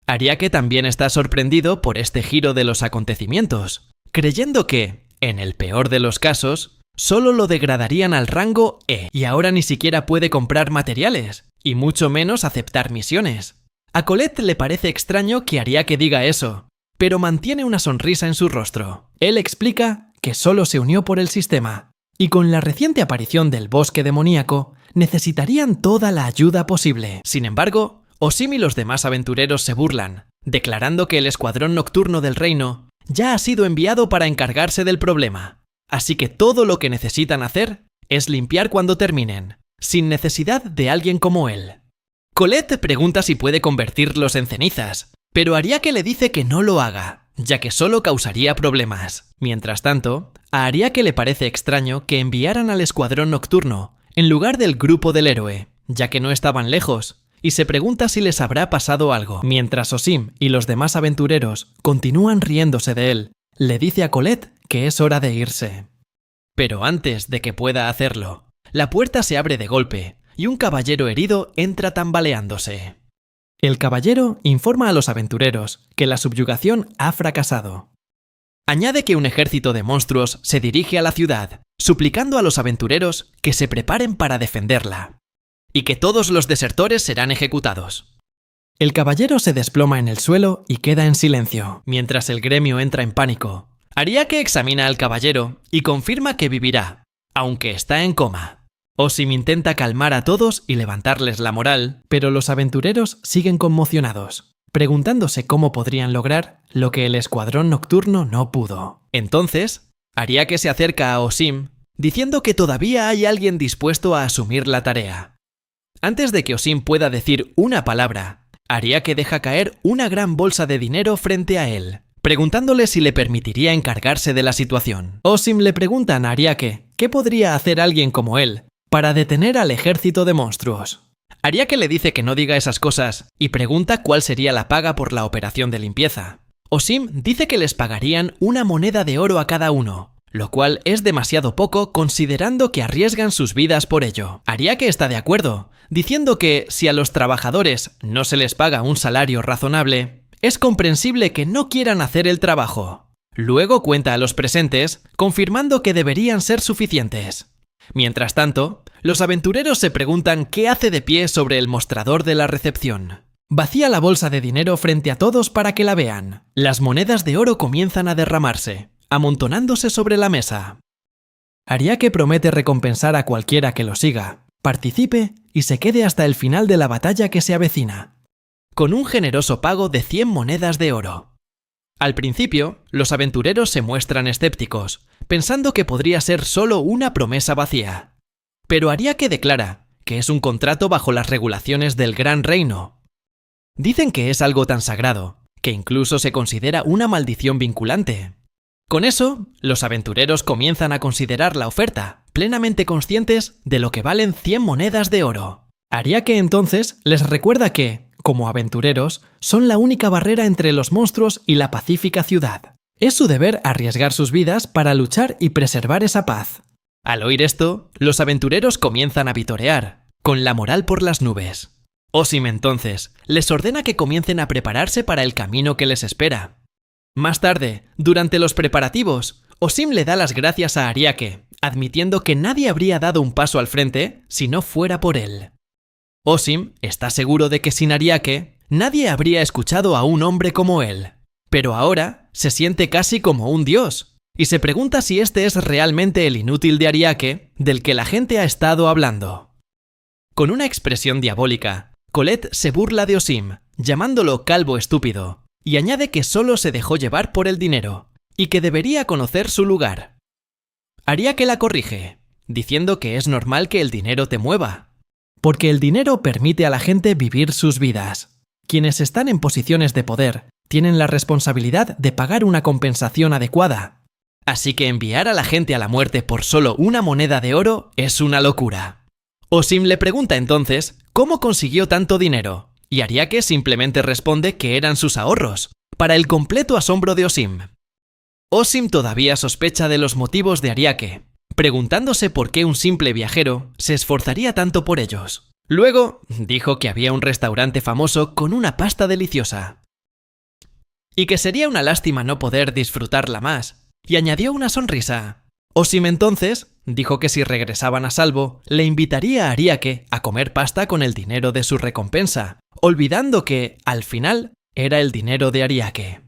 Ariake también está sorprendido por este giro de los acontecimientos, creyendo que, en el peor de los casos, solo lo degradarían al rango E y ahora ni siquiera puede comprar materiales, y mucho menos aceptar misiones. A Colette le parece extraño que Ariake diga eso, pero mantiene una sonrisa en su rostro. Él explica que solo se unió por el sistema, y con la reciente aparición del bosque demoníaco, necesitarían toda la ayuda posible. Sin embargo, Osim y los demás aventureros se burlan, declarando que el escuadrón nocturno del reino ya ha sido enviado para encargarse del problema, así que todo lo que necesitan hacer es limpiar cuando terminen, sin necesidad de alguien como él. Colette pregunta si puede convertirlos en cenizas, pero Ariake le dice que no lo haga, ya que solo causaría problemas. Mientras tanto, a Ariake le parece extraño que enviaran al escuadrón nocturno en lugar del grupo del héroe, ya que no estaban lejos, y se pregunta si les habrá pasado algo. Mientras Osim y los demás aventureros continúan riéndose de él, le dice a Colette que es hora de irse. Pero antes de que pueda hacerlo, la puerta se abre de golpe y un caballero herido entra tambaleándose. El caballero informa a los aventureros que la subyugación ha fracasado. Añade que un ejército de monstruos se dirige a la ciudad, suplicando a los aventureros que se preparen para defenderla, y que todos los desertores serán ejecutados. El caballero se desploma en el suelo y queda en silencio, mientras el gremio entra en pánico. Ariake examina al caballero y confirma que vivirá, aunque está en coma. Osim intenta calmar a todos y levantarles la moral, pero los aventureros siguen conmocionados, preguntándose cómo podrían lograr lo que el escuadrón nocturno no pudo. Entonces, Ariake se acerca a Osim, diciendo que todavía hay alguien dispuesto a asumir la tarea. Antes de que Osim pueda decir una palabra, Ariake deja caer una gran bolsa de dinero frente a él, preguntándole si le permitiría encargarse de la situación. Osim le pregunta a Ariake qué podría hacer alguien como él para detener al ejército de monstruos. Ariake le dice que no diga esas cosas y pregunta cuál sería la paga por la operación de limpieza. Osim dice que les pagarían una moneda de oro a cada uno, lo cual es demasiado poco considerando que arriesgan sus vidas por ello. Ariake está de acuerdo, diciendo que si a los trabajadores no se les paga un salario razonable, es comprensible que no quieran hacer el trabajo. Luego cuenta a los presentes, confirmando que deberían ser suficientes. Mientras tanto, los aventureros se preguntan qué hace de pie sobre el mostrador de la recepción. Vacía la bolsa de dinero frente a todos para que la vean. Las monedas de oro comienzan a derramarse, amontonándose sobre la mesa. Ariake promete recompensar a cualquiera que lo siga, participe y se quede hasta el final de la batalla que se avecina, con un generoso pago de 100 monedas de oro. Al principio, los aventureros se muestran escépticos, pensando que podría ser solo una promesa vacía. Pero Ariake declara que es un contrato bajo las regulaciones del Gran Reino. Dicen que es algo tan sagrado, que incluso se considera una maldición vinculante. Con eso, los aventureros comienzan a considerar la oferta, plenamente conscientes de lo que valen 100 monedas de oro. Ariake entonces les recuerda que, como aventureros, son la única barrera entre los monstruos y la pacífica ciudad. Es su deber arriesgar sus vidas para luchar y preservar esa paz. Al oír esto, los aventureros comienzan a vitorear, con la moral por las nubes. Osim entonces les ordena que comiencen a prepararse para el camino que les espera. Más tarde, durante los preparativos, Osim le da las gracias a Ariake, admitiendo que nadie habría dado un paso al frente si no fuera por él. Osim está seguro de que sin Ariake, nadie habría escuchado a un hombre como él. Pero ahora se siente casi como un dios, y se pregunta si este es realmente el inútil de Ariake del que la gente ha estado hablando. Con una expresión diabólica, Colette se burla de Osim, llamándolo calvo estúpido, y añade que solo se dejó llevar por el dinero, y que debería conocer su lugar. Ariake la corrige, diciendo que es normal que el dinero te mueva, porque el dinero permite a la gente vivir sus vidas. Quienes están en posiciones de poder tienen la responsabilidad de pagar una compensación adecuada. Así que enviar a la gente a la muerte por solo una moneda de oro es una locura. Osim le pregunta entonces cómo consiguió tanto dinero, y Ariake simplemente responde que eran sus ahorros, para el completo asombro de Osim. Osim todavía sospecha de los motivos de Ariake, preguntándose por qué un simple viajero se esforzaría tanto por ellos. Luego dijo que había un restaurante famoso con una pasta deliciosa, y que sería una lástima no poder disfrutarla más, y añadió una sonrisa. Osim entonces dijo que si regresaban a salvo, le invitaría a Ariake a comer pasta con el dinero de su recompensa, olvidando que, al final, era el dinero de Ariake.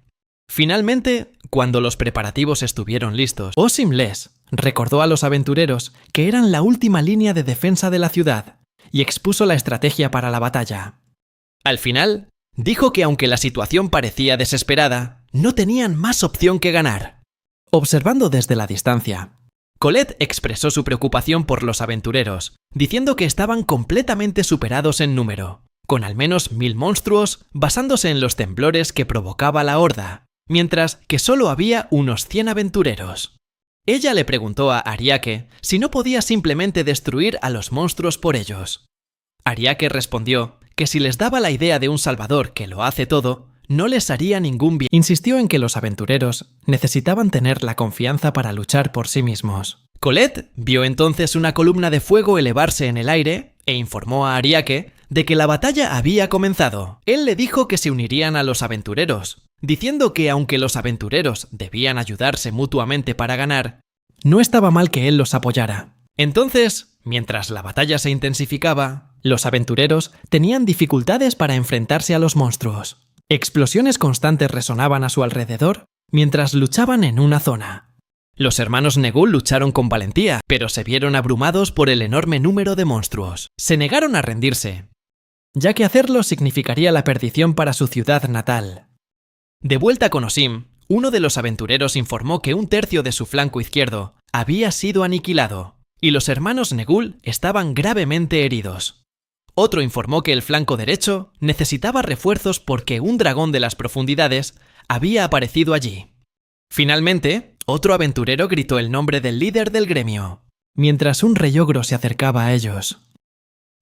Finalmente, cuando los preparativos estuvieron listos, Osim les recordó a los aventureros que eran la última línea de defensa de la ciudad y expuso la estrategia para la batalla. Al final, dijo que aunque la situación parecía desesperada, no tenían más opción que ganar. Observando desde la distancia, Colette expresó su preocupación por los aventureros, diciendo que estaban completamente superados en número, con al menos 1000 monstruos basándose en los temblores que provocaba la horda, mientras que solo había unos 100 aventureros. Ella le preguntó a Ariake si no podía simplemente destruir a los monstruos por ellos. Ariake respondió que si les daba la idea de un salvador que lo hace todo, no les haría ningún bien. Insistió en que los aventureros necesitaban tener la confianza para luchar por sí mismos. Colette vio entonces una columna de fuego elevarse en el aire e informó a Ariake de que la batalla había comenzado. Él le dijo que se unirían a los aventureros, diciendo que aunque los aventureros debían ayudarse mutuamente para ganar, no estaba mal que él los apoyara. Entonces, mientras la batalla se intensificaba, los aventureros tenían dificultades para enfrentarse a los monstruos. Explosiones constantes resonaban a su alrededor mientras luchaban en una zona. Los hermanos Negul lucharon con valentía, pero se vieron abrumados por el enorme número de monstruos. Se negaron a rendirse, ya que hacerlo significaría la perdición para su ciudad natal. De vuelta con Osim, uno de los aventureros informó que un tercio de su flanco izquierdo había sido aniquilado, y los hermanos Negul estaban gravemente heridos. Otro informó que el flanco derecho necesitaba refuerzos porque un dragón de las profundidades había aparecido allí. Finalmente, otro aventurero gritó el nombre del líder del gremio, mientras un rey ogro se acercaba a ellos,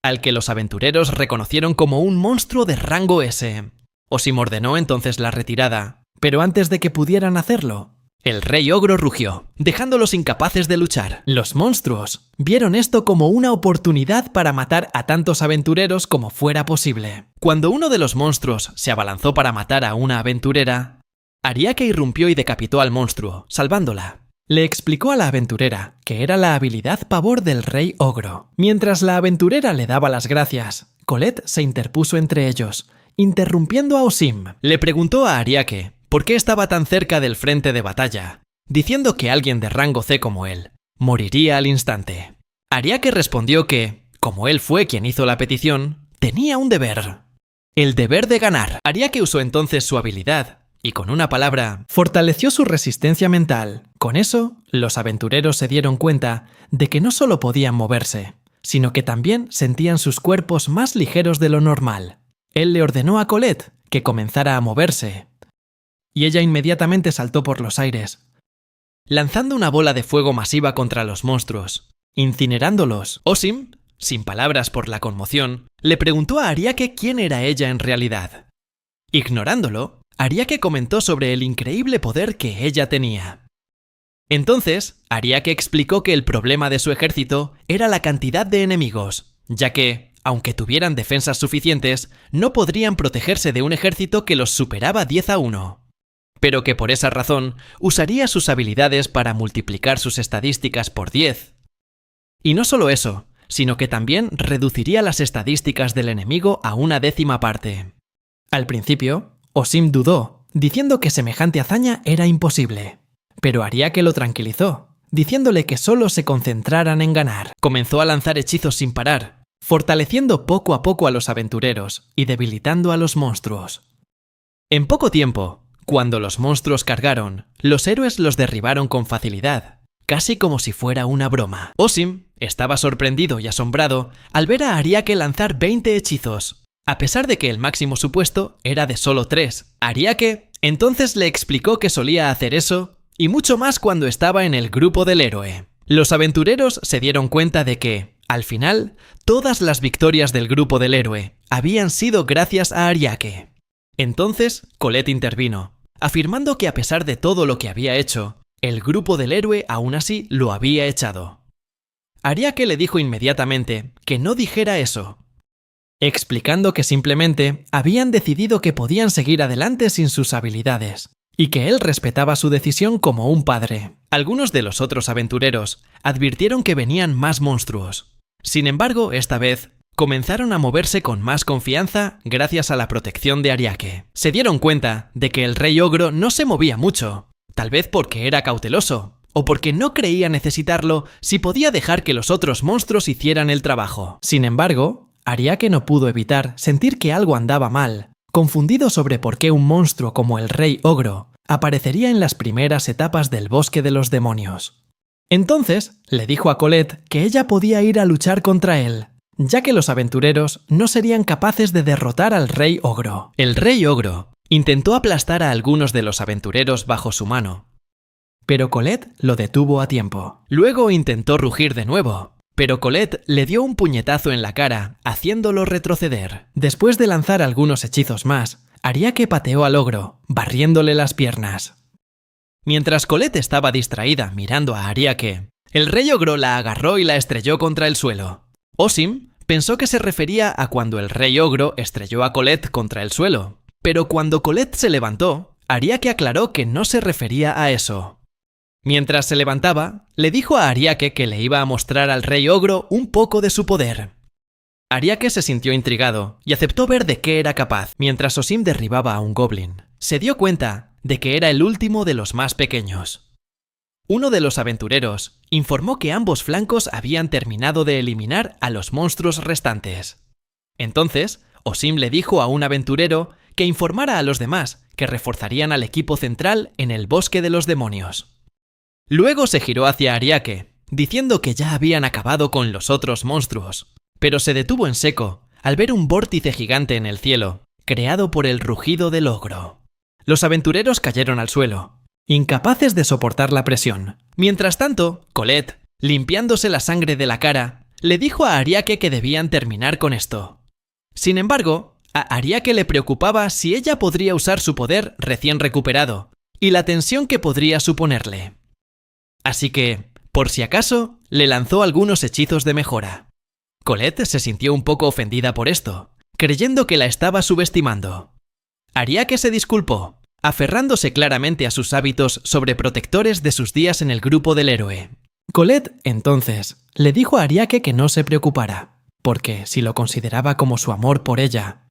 al que los aventureros reconocieron como un monstruo de rango S. Osim ordenó entonces la retirada, pero antes de que pudieran hacerlo, el rey ogro rugió, dejándolos incapaces de luchar. Los monstruos vieron esto como una oportunidad para matar a tantos aventureros como fuera posible. Cuando uno de los monstruos se abalanzó para matar a una aventurera, Ariake irrumpió y decapitó al monstruo, salvándola. Le explicó a la aventurera que era la habilidad pavor del rey ogro. Mientras la aventurera le daba las gracias, Colette se interpuso entre ellos, interrumpiendo a Osim. Le preguntó a Ariake por qué estaba tan cerca del frente de batalla, diciendo que alguien de rango C como él moriría al instante. Ariake respondió que, como él fue quien hizo la petición, tenía un deber. El deber de ganar. Ariake usó entonces su habilidad y con una palabra fortaleció su resistencia mental. Con eso, los aventureros se dieron cuenta de que no solo podían moverse, sino que también sentían sus cuerpos más ligeros de lo normal. Él le ordenó a Colette que comenzara a moverse, y ella inmediatamente saltó por los aires, lanzando una bola de fuego masiva contra los monstruos, incinerándolos. Osim, sin palabras por la conmoción, le preguntó a Ariake quién era ella en realidad. Ignorándolo, Ariake comentó sobre el increíble poder que ella tenía. Entonces, Ariake explicó que el problema de su ejército era la cantidad de enemigos, ya que, aunque tuvieran defensas suficientes, no podrían protegerse de un ejército que los superaba 10-1. Pero que por esa razón usaría sus habilidades para multiplicar sus estadísticas por 10. Y no solo eso, sino que también reduciría las estadísticas del enemigo a una 10ª parte. Al principio, Osim dudó, diciendo que semejante hazaña era imposible. Pero Ariake lo tranquilizó, diciéndole que solo se concentraran en ganar. Comenzó a lanzar hechizos sin parar, fortaleciendo poco a poco a los aventureros y debilitando a los monstruos. En poco tiempo, cuando los monstruos cargaron, los héroes los derribaron con facilidad, casi como si fuera una broma. Osim estaba sorprendido y asombrado al ver a Ariake lanzar 20 hechizos, a pesar de que el máximo supuesto era de solo 3. Ariake entonces le explicó que solía hacer eso y mucho más cuando estaba en el grupo del héroe. Los aventureros se dieron cuenta de que, al final, todas las victorias del grupo del héroe habían sido gracias a Ariake. Entonces, Colette intervino, afirmando que a pesar de todo lo que había hecho, el grupo del héroe aún así lo había echado. Ariake le dijo inmediatamente que no dijera eso, explicando que simplemente habían decidido que podían seguir adelante sin sus habilidades, y que él respetaba su decisión como un padre. Algunos de los otros aventureros advirtieron que venían más monstruos. Sin embargo, esta vez, comenzaron a moverse con más confianza gracias a la protección de Ariake. Se dieron cuenta de que el rey ogro no se movía mucho, tal vez porque era cauteloso, o porque no creía necesitarlo si podía dejar que los otros monstruos hicieran el trabajo. Sin embargo, Ariake no pudo evitar sentir que algo andaba mal, confundido sobre por qué un monstruo como el rey ogro aparecería en las primeras etapas del bosque de los demonios. Entonces, le dijo a Colette que ella podía ir a luchar contra él, ya que los aventureros no serían capaces de derrotar al rey ogro. El rey ogro intentó aplastar a algunos de los aventureros bajo su mano, pero Colette lo detuvo a tiempo. Luego intentó rugir de nuevo, pero Colette le dio un puñetazo en la cara, haciéndolo retroceder. Después de lanzar algunos hechizos más, Ariake pateó al ogro, barriéndole las piernas. Mientras Colette estaba distraída mirando a Ariake, el rey ogro la agarró y la estrelló contra el suelo. Osim pensó que se refería a cuando el rey ogro estrelló a Colette contra el suelo, pero cuando Colette se levantó, Ariake aclaró que no se refería a eso. Mientras se levantaba, le dijo a Ariake que le iba a mostrar al rey ogro un poco de su poder. Ariake se sintió intrigado y aceptó ver de qué era capaz. Mientras Osim derribaba a un goblin, se dio cuenta de que era el último de los más pequeños. Uno de los aventureros informó que ambos flancos habían terminado de eliminar a los monstruos restantes. Entonces, Osim le dijo a un aventurero que informara a los demás que reforzarían al equipo central en el bosque de los demonios. Luego se giró hacia Ariake, diciendo que ya habían acabado con los otros monstruos, pero se detuvo en seco al ver un vórtice gigante en el cielo, creado por el rugido del ogro. Los aventureros cayeron al suelo, incapaces de soportar la presión. Mientras tanto, Colette, limpiándose la sangre de la cara, le dijo a Ariake que debían terminar con esto. Sin embargo, a Ariake le preocupaba si ella podría usar su poder recién recuperado y la tensión que podría suponerle. Así que, por si acaso, le lanzó algunos hechizos de mejora. Colette se sintió un poco ofendida por esto, creyendo que la estaba subestimando. Ariake se disculpó, aferrándose claramente a sus hábitos sobreprotectores de sus días en el grupo del héroe. Colette, entonces, le dijo a Ariake que no se preocupara, porque si lo consideraba como su amor por ella,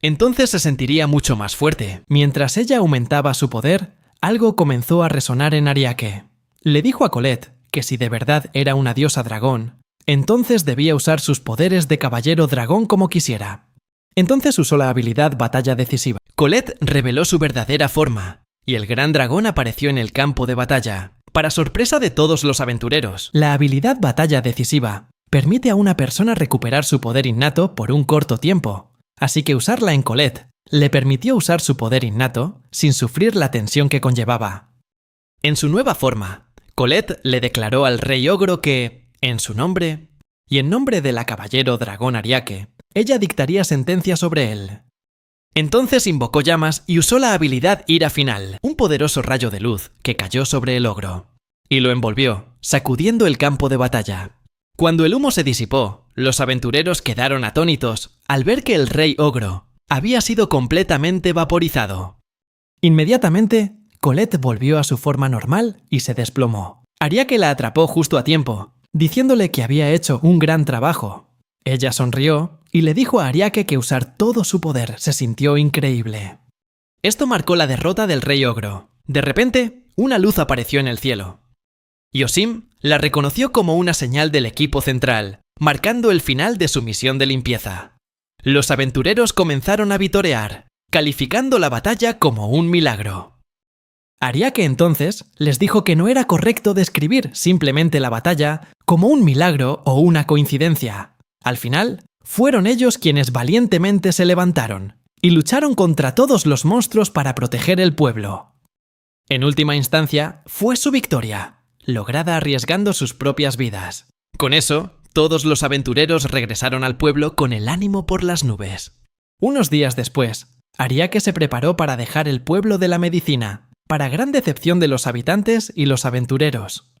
entonces se sentiría mucho más fuerte. Mientras ella aumentaba su poder, algo comenzó a resonar en Ariake. Le dijo a Colette que si de verdad era una diosa dragón, entonces debía usar sus poderes de caballero dragón como quisiera. Entonces usó la habilidad Batalla Decisiva. Colette reveló su verdadera forma, y el gran dragón apareció en el campo de batalla, para sorpresa de todos los aventureros. La habilidad Batalla Decisiva permite a una persona recuperar su poder innato por un corto tiempo, así que usarla en Colette le permitió usar su poder innato sin sufrir la tensión que conllevaba. En su nueva forma, Colette le declaró al rey ogro que, en su nombre, y en nombre de la caballero dragón Ariake, ella dictaría sentencia sobre él. Entonces invocó llamas y usó la habilidad Ira Final, un poderoso rayo de luz que cayó sobre el ogro, y lo envolvió, sacudiendo el campo de batalla. Cuando el humo se disipó, los aventureros quedaron atónitos al ver que el rey ogro había sido completamente vaporizado. Inmediatamente, Colette volvió a su forma normal y se desplomó. Ariake la atrapó justo a tiempo, diciéndole que había hecho un gran trabajo. Ella sonrió y le dijo a Ariake que usar todo su poder se sintió increíble. Esto marcó la derrota del rey ogro. De repente, una luz apareció en el cielo. Osim la reconoció como una señal del equipo central, marcando el final de su misión de limpieza. Los aventureros comenzaron a vitorear, calificando la batalla como un milagro. Ariake entonces les dijo que no era correcto describir simplemente la batalla como un milagro o una coincidencia. Al final, fueron ellos quienes valientemente se levantaron y lucharon contra todos los monstruos para proteger el pueblo. En última instancia, fue su victoria, lograda arriesgando sus propias vidas. Con eso, todos los aventureros regresaron al pueblo con el ánimo por las nubes. Unos días después, Ariake se preparó para dejar el pueblo de la medicina, para gran decepción de los habitantes y los aventureros.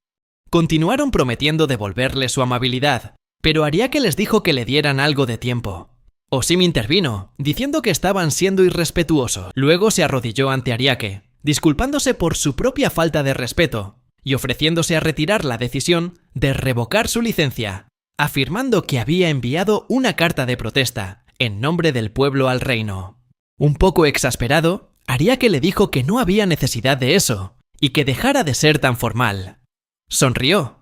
Continuaron prometiendo devolverle su amabilidad, pero Ariake les dijo que le dieran algo de tiempo. Osim intervino, diciendo que estaban siendo irrespetuosos. Luego se arrodilló ante Ariake, disculpándose por su propia falta de respeto y ofreciéndose a retirar la decisión de revocar su licencia, afirmando que había enviado una carta de protesta en nombre del pueblo al reino. Un poco exasperado, Ariake le dijo que no había necesidad de eso y que dejara de ser tan formal. Sonrió.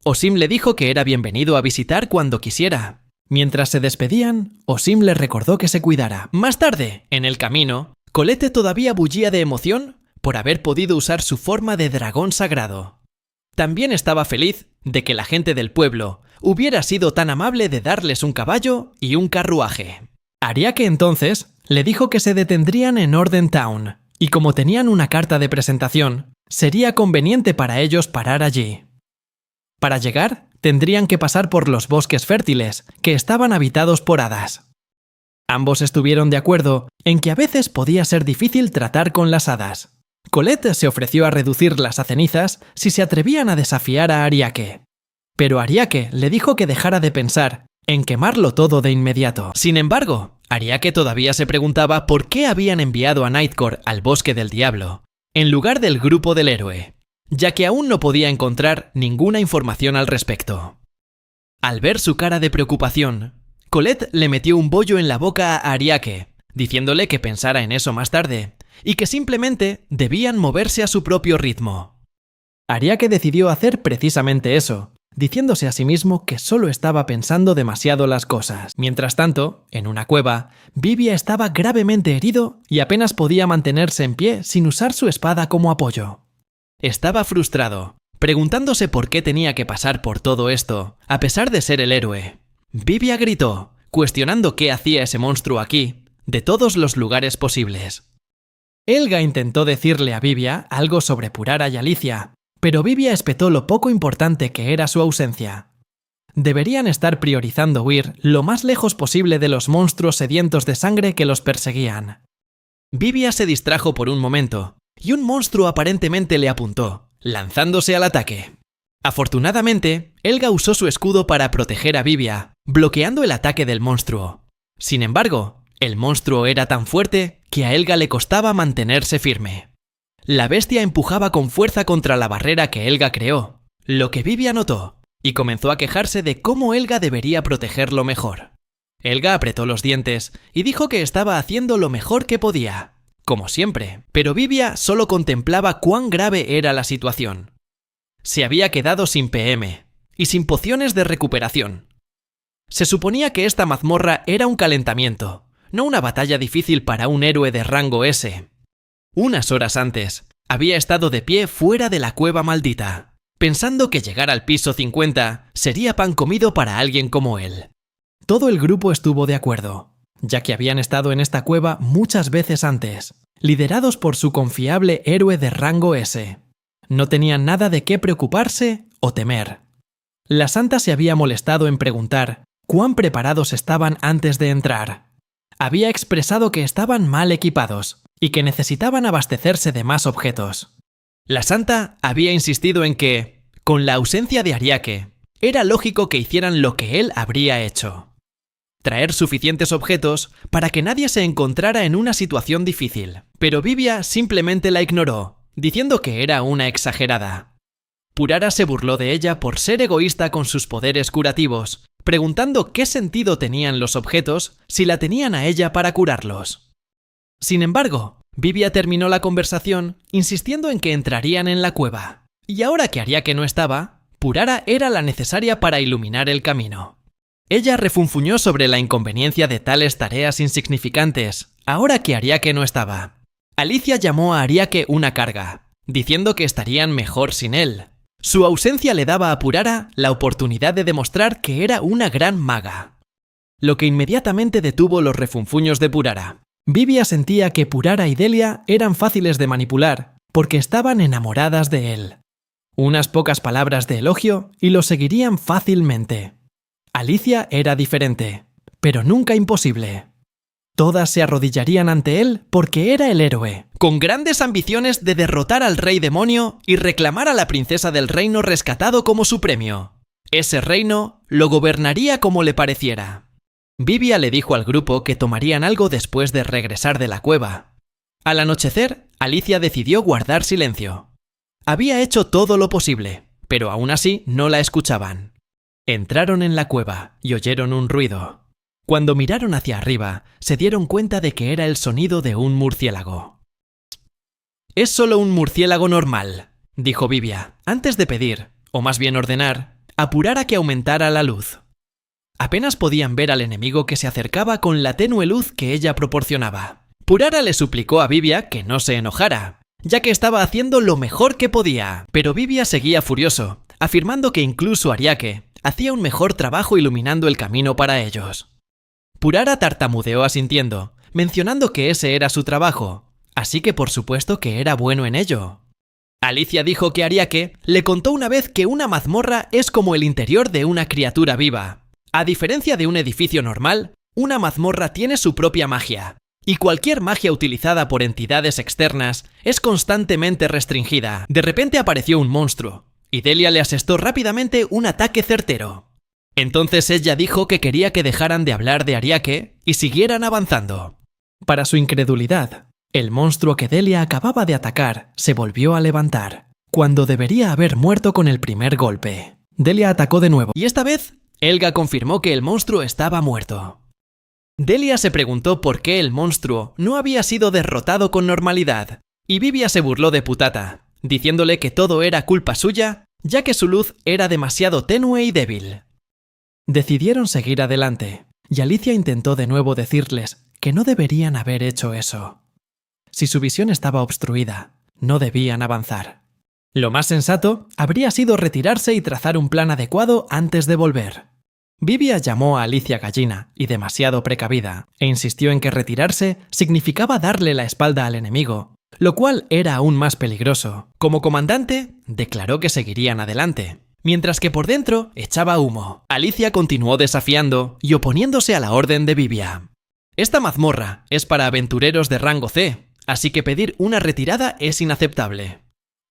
Osim le dijo que era bienvenido a visitar cuando quisiera. Mientras se despedían, Osim le recordó que se cuidara. Más tarde, en el camino, Colette todavía bullía de emoción por haber podido usar su forma de dragón sagrado. También estaba feliz de que la gente del pueblo hubiera sido tan amable de darles un caballo y un carruaje. Ariake entonces le dijo que se detendrían en Orden Town, y como tenían una carta de presentación, sería conveniente para ellos parar allí. Para llegar, tendrían que pasar por los bosques fértiles, que estaban habitados por hadas. Ambos estuvieron de acuerdo en que a veces podía ser difícil tratar con las hadas. Colette se ofreció a reducirlas a cenizas si se atrevían a desafiar a Ariake. Pero Ariake le dijo que dejara de pensar en quemarlo todo de inmediato. Sin embargo, Ariake todavía se preguntaba por qué habían enviado a Nightcore al Bosque del Diablo, en lugar del grupo del héroe, ya que aún no podía encontrar ninguna información al respecto. Al ver su cara de preocupación, Colette le metió un bollo en la boca a Ariake, diciéndole que pensara en eso más tarde, y que simplemente debían moverse a su propio ritmo. Ariake decidió hacer precisamente eso, diciéndose a sí mismo que solo estaba pensando demasiado las cosas. Mientras tanto, en una cueva, Vivia estaba gravemente herido y apenas podía mantenerse en pie sin usar su espada como apoyo. Estaba frustrado, preguntándose por qué tenía que pasar por todo esto, a pesar de ser el héroe. Vivia gritó, cuestionando qué hacía ese monstruo aquí, de todos los lugares posibles. Helga intentó decirle a Vivia algo sobre Purara y Alicia, pero Vivia espetó lo poco importante que era su ausencia. Deberían estar priorizando huir lo más lejos posible de los monstruos sedientos de sangre que los perseguían. Vivia se distrajo por un momento, y un monstruo aparentemente le apuntó, lanzándose al ataque. Afortunadamente, Helga usó su escudo para proteger a Vivia, bloqueando el ataque del monstruo. Sin embargo, el monstruo era tan fuerte que a Helga le costaba mantenerse firme. La bestia empujaba con fuerza contra la barrera que Helga creó, lo que Vivia notó, y comenzó a quejarse de cómo Helga debería protegerlo mejor. Helga apretó los dientes y dijo que estaba haciendo lo mejor que podía, como siempre, pero Vivia solo contemplaba cuán grave era la situación. Se había quedado sin PM y sin pociones de recuperación. Se suponía que esta mazmorra era un calentamiento, no una batalla difícil para un héroe de rango S. Unas horas antes, había estado de pie fuera de la cueva maldita, pensando que llegar al piso 50 sería pan comido para alguien como él. Todo el grupo estuvo de acuerdo, ya que habían estado en esta cueva muchas veces antes, liderados por su confiable héroe de rango S. No tenían nada de qué preocuparse o temer. La santa se había molestado en preguntar cuán preparados estaban antes de entrar. Había expresado que estaban mal equipados y que necesitaban abastecerse de más objetos. La santa había insistido en que, con la ausencia de Ariake, era lógico que hicieran lo que él habría hecho: traer suficientes objetos para que nadie se encontrara en una situación difícil. Pero Vivia simplemente la ignoró, diciendo que era una exagerada. Purara se burló de ella por ser egoísta con sus poderes curativos, preguntando qué sentido tenían los objetos si la tenían a ella para curarlos. Sin embargo, Vivia terminó la conversación insistiendo en que entrarían en la cueva, y ahora que Ariake no estaba, Purara era la necesaria para iluminar el camino. Ella refunfuñó sobre la inconveniencia de tales tareas insignificantes, ahora que Ariake no estaba. Alicia llamó a Ariake una carga, diciendo que estarían mejor sin él. Su ausencia le daba a Purara la oportunidad de demostrar que era una gran maga, lo que inmediatamente detuvo los refunfuños de Purara. Vivia sentía que Purara y Delia eran fáciles de manipular, porque estaban enamoradas de él. Unas pocas palabras de elogio y lo seguirían fácilmente. Alicia era diferente, pero nunca imposible. Todas se arrodillarían ante él porque era el héroe, con grandes ambiciones de derrotar al rey demonio y reclamar a la princesa del reino rescatado como su premio. Ese reino lo gobernaría como le pareciera. Vivia le dijo al grupo que tomarían algo después de regresar de la cueva. Al anochecer, Alicia decidió guardar silencio. Había hecho todo lo posible, pero aún así no la escuchaban. Entraron en la cueva y oyeron un ruido. Cuando miraron hacia arriba, se dieron cuenta de que era el sonido de un murciélago. «Es solo un murciélago normal», dijo Vivia, antes de pedir, o más bien ordenar, a Purara que aumentara la luz. Apenas podían ver al enemigo que se acercaba con la tenue luz que ella proporcionaba. Purara le suplicó a Vivia que no se enojara, ya que estaba haciendo lo mejor que podía, pero Vivia seguía furioso, afirmando que incluso Ariake hacía un mejor trabajo iluminando el camino para ellos. Purara tartamudeó asintiendo, mencionando que ese era su trabajo, así que por supuesto que era bueno en ello. Alicia dijo que Ariake le contó una vez que una mazmorra es como el interior de una criatura viva. A diferencia de un edificio normal, una mazmorra tiene su propia magia, y cualquier magia utilizada por entidades externas es constantemente restringida. De repente apareció un monstruo, y Delia le asestó rápidamente un ataque certero. Entonces ella dijo que quería que dejaran de hablar de Ariake y siguieran avanzando. Para su incredulidad, el monstruo que Delia acababa de atacar se volvió a levantar, cuando debería haber muerto con el primer golpe. Delia atacó de nuevo, y esta vez, Helga confirmó que el monstruo estaba muerto. Delia se preguntó por qué el monstruo no había sido derrotado con normalidad, y Vivia se burló de Putata, diciéndole que todo era culpa suya, ya que su luz era demasiado tenue y débil. Decidieron seguir adelante, y Alicia intentó de nuevo decirles que no deberían haber hecho eso. Si su visión estaba obstruida, no debían avanzar. Lo más sensato habría sido retirarse y trazar un plan adecuado antes de volver. Vivia llamó a Alicia gallina y demasiado precavida, e insistió en que retirarse significaba darle la espalda al enemigo, lo cual era aún más peligroso. Como comandante, declaró que seguirían adelante, mientras que por dentro echaba humo. Alicia continuó desafiando y oponiéndose a la orden de Vivia. Esta mazmorra es para aventureros de rango C, así que pedir una retirada es inaceptable.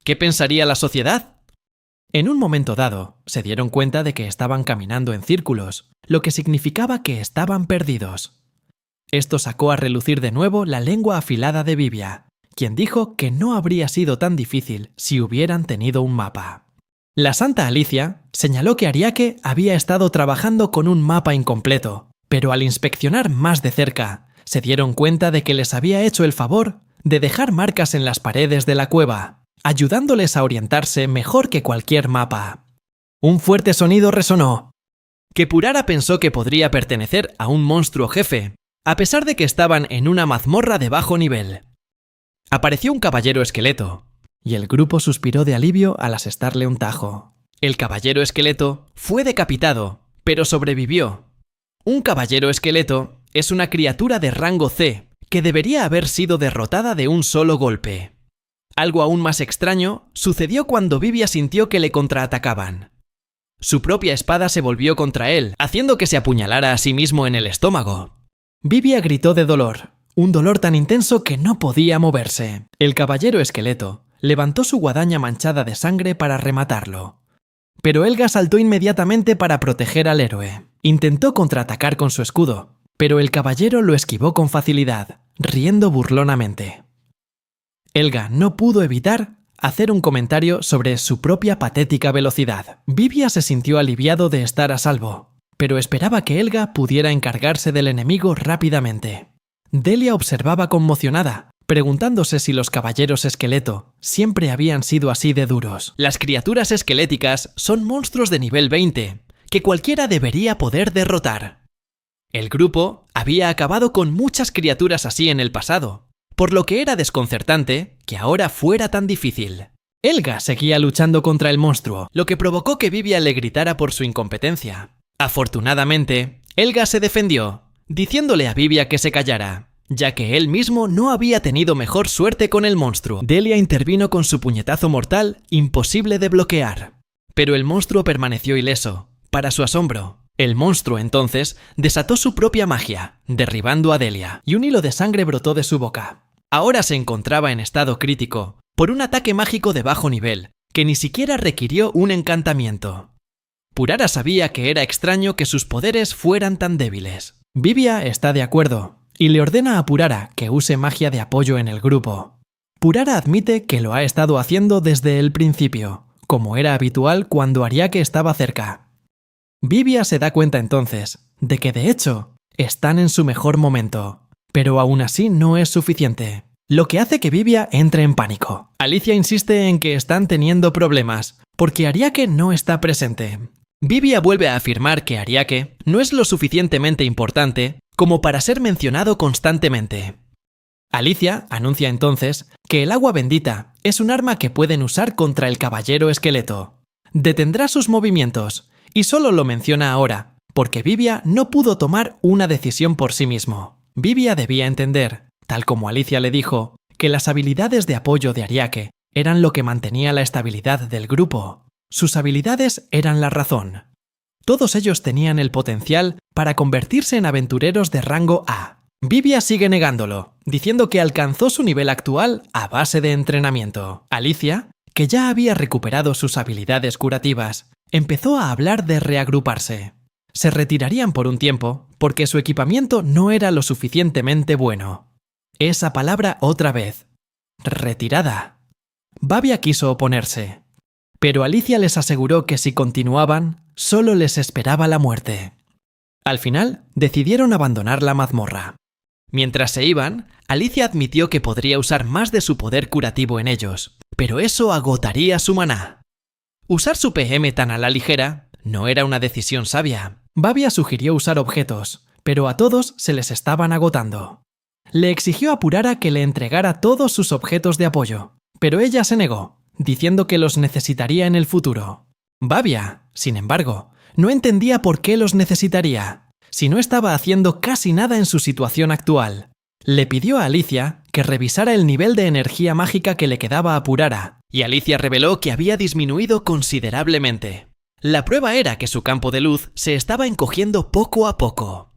¿Qué pensaría la sociedad? En un momento dado, se dieron cuenta de que estaban caminando en círculos, lo que significaba que estaban perdidos. Esto sacó a relucir de nuevo la lengua afilada de Vivia, quien dijo que no habría sido tan difícil si hubieran tenido un mapa. La Santa Alicia señaló que Ariake había estado trabajando con un mapa incompleto, pero al inspeccionar más de cerca, se dieron cuenta de que les había hecho el favor de dejar marcas en las paredes de la cueva, ayudándoles a orientarse mejor que cualquier mapa. Un fuerte sonido resonó, que Purara pensó que podría pertenecer a un monstruo jefe, a pesar de que estaban en una mazmorra de bajo nivel. Apareció un caballero esqueleto, y el grupo suspiró de alivio al asestarle un tajo. El caballero esqueleto fue decapitado, pero sobrevivió. Un caballero esqueleto es una criatura de rango C, que debería haber sido derrotada de un solo golpe. Algo aún más extraño sucedió cuando Vivia sintió que le contraatacaban. Su propia espada se volvió contra él, haciendo que se apuñalara a sí mismo en el estómago. Vivia gritó de dolor, un dolor tan intenso que no podía moverse. El caballero esqueleto levantó su guadaña manchada de sangre para rematarlo. Pero Helga saltó inmediatamente para proteger al héroe. Intentó contraatacar con su escudo, pero el caballero lo esquivó con facilidad, riendo burlonamente. Helga no pudo evitar hacer un comentario sobre su propia patética velocidad. Vivia se sintió aliviado de estar a salvo, pero esperaba que Helga pudiera encargarse del enemigo rápidamente. Delia observaba conmocionada, preguntándose si los caballeros esqueleto siempre habían sido así de duros. Las criaturas esqueléticas son monstruos de nivel 20, que cualquiera debería poder derrotar. El grupo había acabado con muchas criaturas así en el pasado, por lo que era desconcertante que ahora fuera tan difícil. Helga seguía luchando contra el monstruo, lo que provocó que Vivia le gritara por su incompetencia. Afortunadamente, Helga se defendió, diciéndole a Vivia que se callara, ya que él mismo no había tenido mejor suerte con el monstruo. Delia intervino con su puñetazo mortal, imposible de bloquear. Pero el monstruo permaneció ileso. Para su asombro, el monstruo entonces desató su propia magia, derribando a Delia, y un hilo de sangre brotó de su boca. Ahora se encontraba en estado crítico, por un ataque mágico de bajo nivel, que ni siquiera requirió un encantamiento. Purara sabía que era extraño que sus poderes fueran tan débiles. Vivia está de acuerdo, y le ordena a Purara que use magia de apoyo en el grupo. Purara admite que lo ha estado haciendo desde el principio, como era habitual cuando Ariake estaba cerca. Vivia se da cuenta entonces de que de hecho están en su mejor momento, pero aún así no es suficiente, lo que hace que Vivia entre en pánico. Alicia insiste en que están teniendo problemas, porque Ariake no está presente. Vivia vuelve a afirmar que Ariake no es lo suficientemente importante como para ser mencionado constantemente. Alicia anuncia entonces que el agua bendita es un arma que pueden usar contra el caballero esqueleto. Detendrá sus movimientos, y solo lo menciona ahora, porque Vivia no pudo tomar una decisión por sí mismo. Vivia debía entender, tal como Alicia le dijo, que las habilidades de apoyo de Ariake eran lo que mantenía la estabilidad del grupo. Sus habilidades eran la razón. Todos ellos tenían el potencial para convertirse en aventureros de rango A. Vivia sigue negándolo, diciendo que alcanzó su nivel actual a base de entrenamiento. Alicia, que ya había recuperado sus habilidades curativas, empezó a hablar de reagruparse. Se retirarían por un tiempo porque su equipamiento no era lo suficientemente bueno. Esa palabra otra vez. Retirada. Vivia quiso oponerse, pero Alicia les aseguró que si continuaban, solo les esperaba la muerte. Al final, decidieron abandonar la mazmorra. Mientras se iban, Alicia admitió que podría usar más de su poder curativo en ellos, pero eso agotaría su maná. Usar su PM tan a la ligera no era una decisión sabia. Vivia sugirió usar objetos, pero a todos se les estaban agotando. Le exigió a Purara que le entregara todos sus objetos de apoyo, pero ella se negó, diciendo que los necesitaría en el futuro. Vivia, sin embargo, no entendía por qué los necesitaría, si no estaba haciendo casi nada en su situación actual. Le pidió a Alicia que revisara el nivel de energía mágica que le quedaba a Purara, y Alicia reveló que había disminuido considerablemente. La prueba era que su campo de luz se estaba encogiendo poco a poco.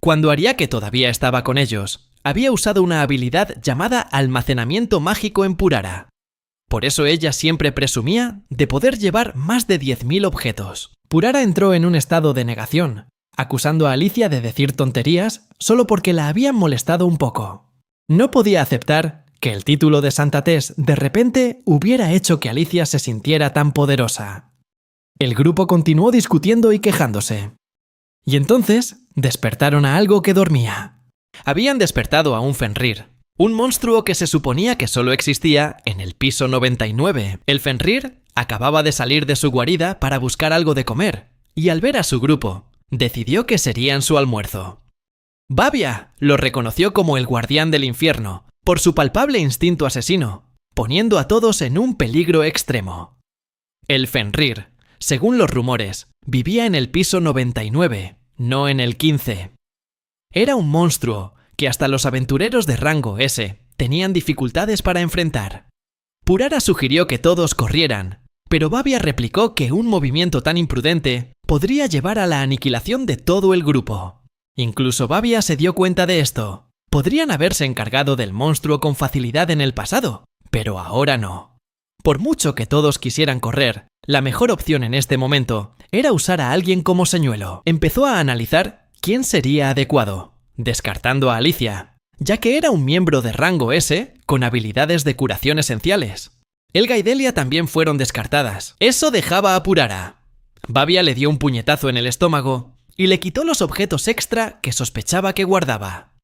Cuando Ariake todavía estaba con ellos, había usado una habilidad llamada almacenamiento mágico en Purara. Por eso ella siempre presumía de poder llevar más de 10.000 objetos. Purara entró en un estado de negación, acusando a Alicia de decir tonterías solo porque la habían molestado un poco. No podía aceptar que el título de Santa Tess de repente hubiera hecho que Alicia se sintiera tan poderosa. El grupo continuó discutiendo y quejándose. Y entonces despertaron a algo que dormía. Habían despertado a un Fenrir, un monstruo que se suponía que solo existía en el piso 99. El Fenrir acababa de salir de su guarida para buscar algo de comer, y al ver a su grupo, decidió que serían su almuerzo. Vivia lo reconoció como el guardián del infierno, por su palpable instinto asesino, poniendo a todos en un peligro extremo. El Fenrir, según los rumores, vivía en el piso 99, no en el 15. Era un monstruo que hasta los aventureros de rango S tenían dificultades para enfrentar. Purara sugirió que todos corrieran, pero Vivia replicó que un movimiento tan imprudente podría llevar a la aniquilación de todo el grupo. Incluso Vivia se dio cuenta de esto. Podrían haberse encargado del monstruo con facilidad en el pasado, pero ahora no. Por mucho que todos quisieran correr, la mejor opción en este momento era usar a alguien como señuelo. Empezó a analizar quién sería adecuado, descartando a Alicia, ya que era un miembro de rango S con habilidades de curación esenciales. Elga y Delia también fueron descartadas. Eso dejaba a Purara. Vivia le dio un puñetazo en el estómago y le quitó los objetos extra que sospechaba que guardaba.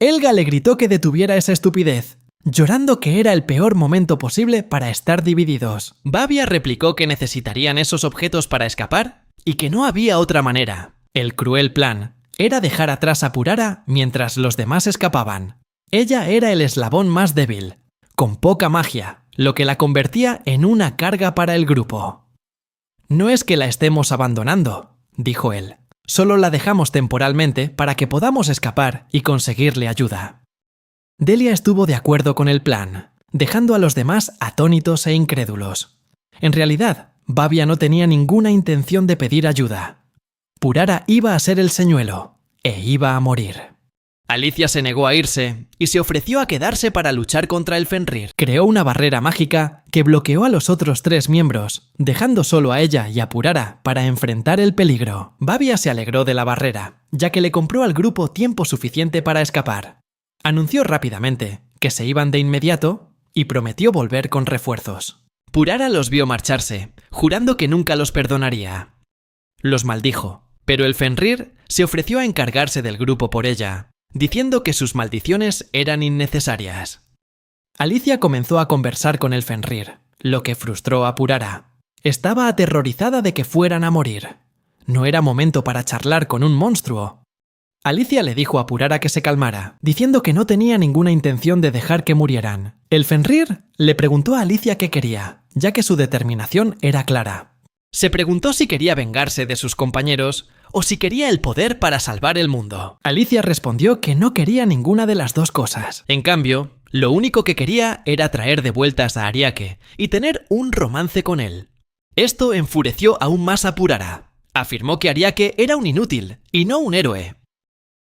Elga le gritó que detuviera esa estupidez, llorando que era el peor momento posible para estar divididos. Vivia replicó que necesitarían esos objetos para escapar y que no había otra manera. El cruel plan era dejar atrás a Purara mientras los demás escapaban. Ella era el eslabón más débil, con poca magia, lo que la convertía en una carga para el grupo. «No es que la estemos abandonando», dijo él. «Solo la dejamos temporalmente para que podamos escapar y conseguirle ayuda». Delia estuvo de acuerdo con el plan, dejando a los demás atónitos e incrédulos. En realidad, Vivia no tenía ninguna intención de pedir ayuda. Purara iba a ser el señuelo, e iba a morir. Alicia se negó a irse y se ofreció a quedarse para luchar contra el Fenrir. Creó una barrera mágica que bloqueó a los otros 3 miembros, dejando solo a ella y a Purara para enfrentar el peligro. Vivia se alegró de la barrera, ya que le compró al grupo tiempo suficiente para escapar. Anunció rápidamente que se iban de inmediato y prometió volver con refuerzos. Purara los vio marcharse, jurando que nunca los perdonaría. Los maldijo, pero el Fenrir se ofreció a encargarse del grupo por ella, diciendo que sus maldiciones eran innecesarias. Alicia comenzó a conversar con el Fenrir, lo que frustró a Purara. Estaba aterrorizada de que fueran a morir. No era momento para charlar con un monstruo. Alicia le dijo a Purara que se calmara, diciendo que no tenía ninguna intención de dejar que murieran. El Fenrir le preguntó a Alicia qué quería, ya que su determinación era clara. Se preguntó si quería vengarse de sus compañeros o si quería el poder para salvar el mundo. Alicia respondió que no quería ninguna de las dos cosas. En cambio, Lo único que quería era traer de vueltas a Ariake y tener un romance con él. Esto enfureció aún más a Purara. Afirmó que Ariake era un inútil y no un héroe.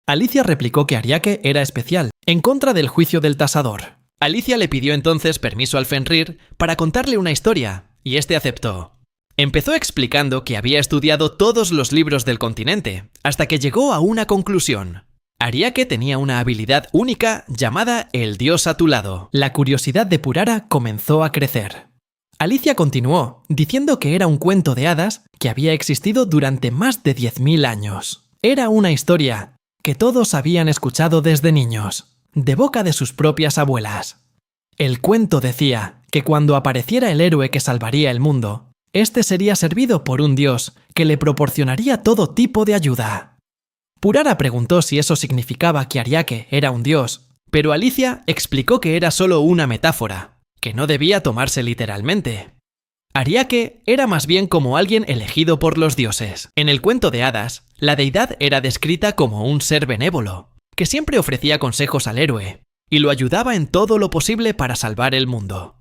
Alicia replicó que Ariake era especial, en contra del juicio del tasador. Alicia le pidió entonces permiso al Fenrir para contarle una historia, y este aceptó. Empezó explicando que había estudiado todos los libros del continente, hasta que llegó a una conclusión. Ariake tenía una habilidad única llamada el dios a tu lado. La curiosidad de Purara comenzó a crecer. Alicia continuó, diciendo que era un cuento de hadas que había existido durante más de 10.000 años. Era una historia que todos habían escuchado desde niños, de boca de sus propias abuelas. El cuento decía que cuando apareciera el héroe que salvaría el mundo, este sería servido por un dios que le proporcionaría todo tipo de ayuda. Purara preguntó si eso significaba que Ariake era un dios, pero Alicia explicó que era solo una metáfora, que no debía tomarse literalmente. Ariake era más bien como alguien elegido por los dioses. En el cuento de hadas, la deidad era descrita como un ser benévolo, que siempre ofrecía consejos al héroe, y lo ayudaba en todo lo posible para salvar el mundo.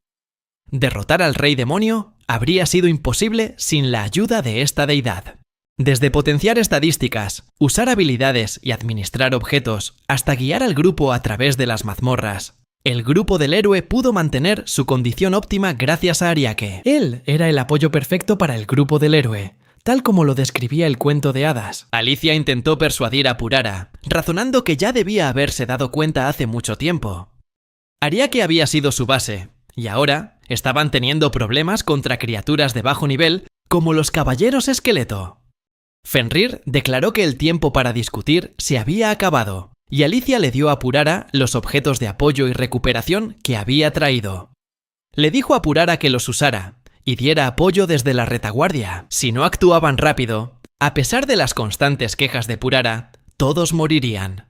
Derrotar al rey demonio habría sido imposible sin la ayuda de esta deidad. Desde potenciar estadísticas, usar habilidades y administrar objetos, hasta guiar al grupo a través de las mazmorras, el grupo del héroe pudo mantener su condición óptima gracias a Ariake. Él era el apoyo perfecto para el grupo del héroe, tal como lo describía el cuento de hadas. Alicia intentó persuadir a Purara, razonando que ya debía haberse dado cuenta hace mucho tiempo. Ariake había sido su base, y ahora estaban teniendo problemas contra criaturas de bajo nivel como los caballeros esqueleto. Fenrir declaró que el tiempo para discutir se había acabado, y Alicia le dio a Purara los objetos de apoyo y recuperación que había traído. Le dijo a Purara que los usara y diera apoyo desde la retaguardia. Si no actuaban rápido, a pesar de las constantes quejas de Purara, todos morirían.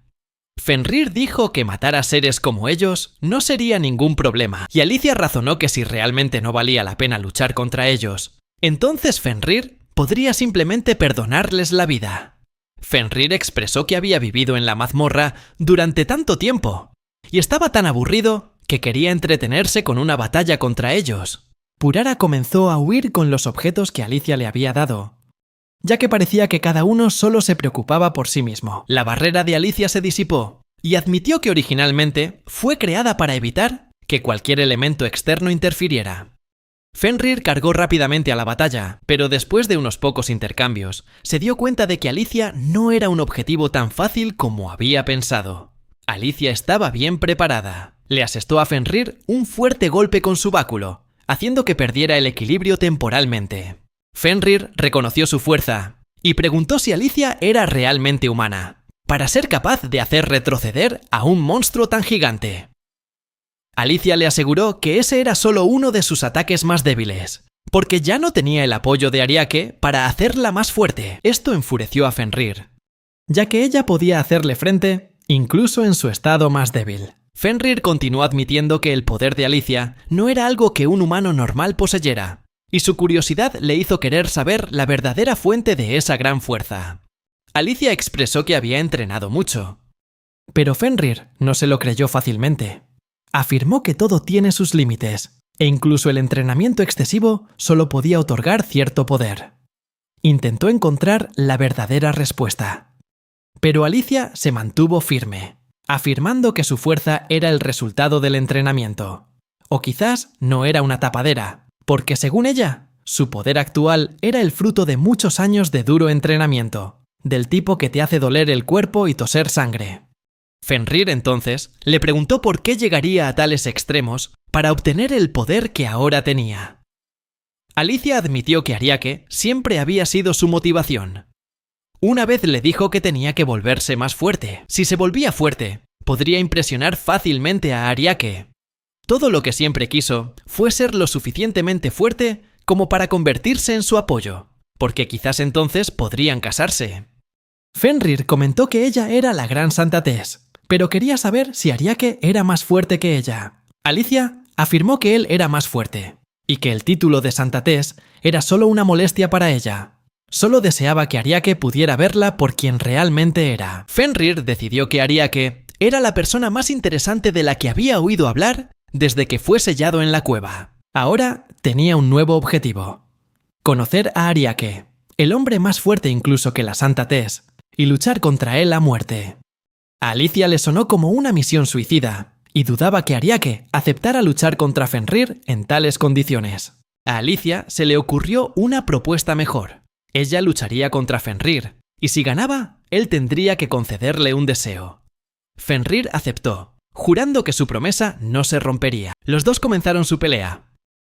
Fenrir dijo que matar a seres como ellos no sería ningún problema, y Alicia razonó que si realmente no valía la pena luchar contra ellos, entonces Fenrir podría simplemente perdonarles la vida. Fenrir expresó que había vivido en la mazmorra durante tanto tiempo, y estaba tan aburrido que quería entretenerse con una batalla contra ellos. Purara comenzó a huir con los objetos que Alicia le había dado, ya que parecía que cada uno solo se preocupaba por sí mismo. La barrera de Alicia se disipó, y admitió que originalmente fue creada para evitar que cualquier elemento externo interfiriera. Fenrir cargó rápidamente a la batalla, pero después de unos pocos intercambios, se dio cuenta de que Alicia no era un objetivo tan fácil como había pensado. Alicia estaba bien preparada. Le asestó a Fenrir un fuerte golpe con su báculo, haciendo que perdiera el equilibrio temporalmente. Fenrir reconoció su fuerza y preguntó si Alicia era realmente humana, para ser capaz de hacer retroceder a un monstruo tan gigante. Alicia le aseguró que ese era solo uno de sus ataques más débiles, porque ya no tenía el apoyo de Ariake para hacerla más fuerte. Esto enfureció a Fenrir, ya que ella podía hacerle frente incluso en su estado más débil. Fenrir continuó admitiendo que el poder de Alicia no era algo que un humano normal poseyera, y su curiosidad le hizo querer saber la verdadera fuente de esa gran fuerza. Alicia expresó que había entrenado mucho, pero Fenrir no se lo creyó fácilmente. Afirmó que todo tiene sus límites, e incluso el entrenamiento excesivo solo podía otorgar cierto poder. Intentó encontrar la verdadera respuesta. Pero Alicia se mantuvo firme, afirmando que su fuerza era el resultado del entrenamiento. O quizás no era una tapadera, porque según ella, su poder actual era el fruto de muchos años de duro entrenamiento, del tipo que te hace doler el cuerpo y toser sangre. Fenrir entonces le preguntó por qué llegaría a tales extremos para obtener el poder que ahora tenía. Alicia admitió que Ariake siempre había sido su motivación. Una vez le dijo que tenía que volverse más fuerte. Si se volvía fuerte, podría impresionar fácilmente a Ariake. Todo lo que siempre quiso fue ser lo suficientemente fuerte como para convertirse en su apoyo, porque quizás entonces podrían casarse. Fenrir comentó que ella era la gran Santa Tess, pero quería saber si Ariake era más fuerte que ella. Alicia afirmó que él era más fuerte, y que el título de Santa Tess era solo una molestia para ella. Solo deseaba que Ariake pudiera verla por quien realmente era. Fenrir decidió que Ariake Era la persona más interesante de la que había oído hablar desde que fue sellado en la cueva. Ahora tenía un nuevo objetivo: conocer a Ariake, el hombre más fuerte incluso que la Santa Tess, y luchar contra él a muerte. A Alicia le sonó como una misión suicida, y dudaba que Ariake aceptara luchar contra Fenrir en tales condiciones. A Alicia se le ocurrió una propuesta mejor. Ella lucharía contra Fenrir, y si ganaba, él tendría que concederle un deseo. Fenrir aceptó, jurando que su promesa no se rompería. Los dos comenzaron su pelea,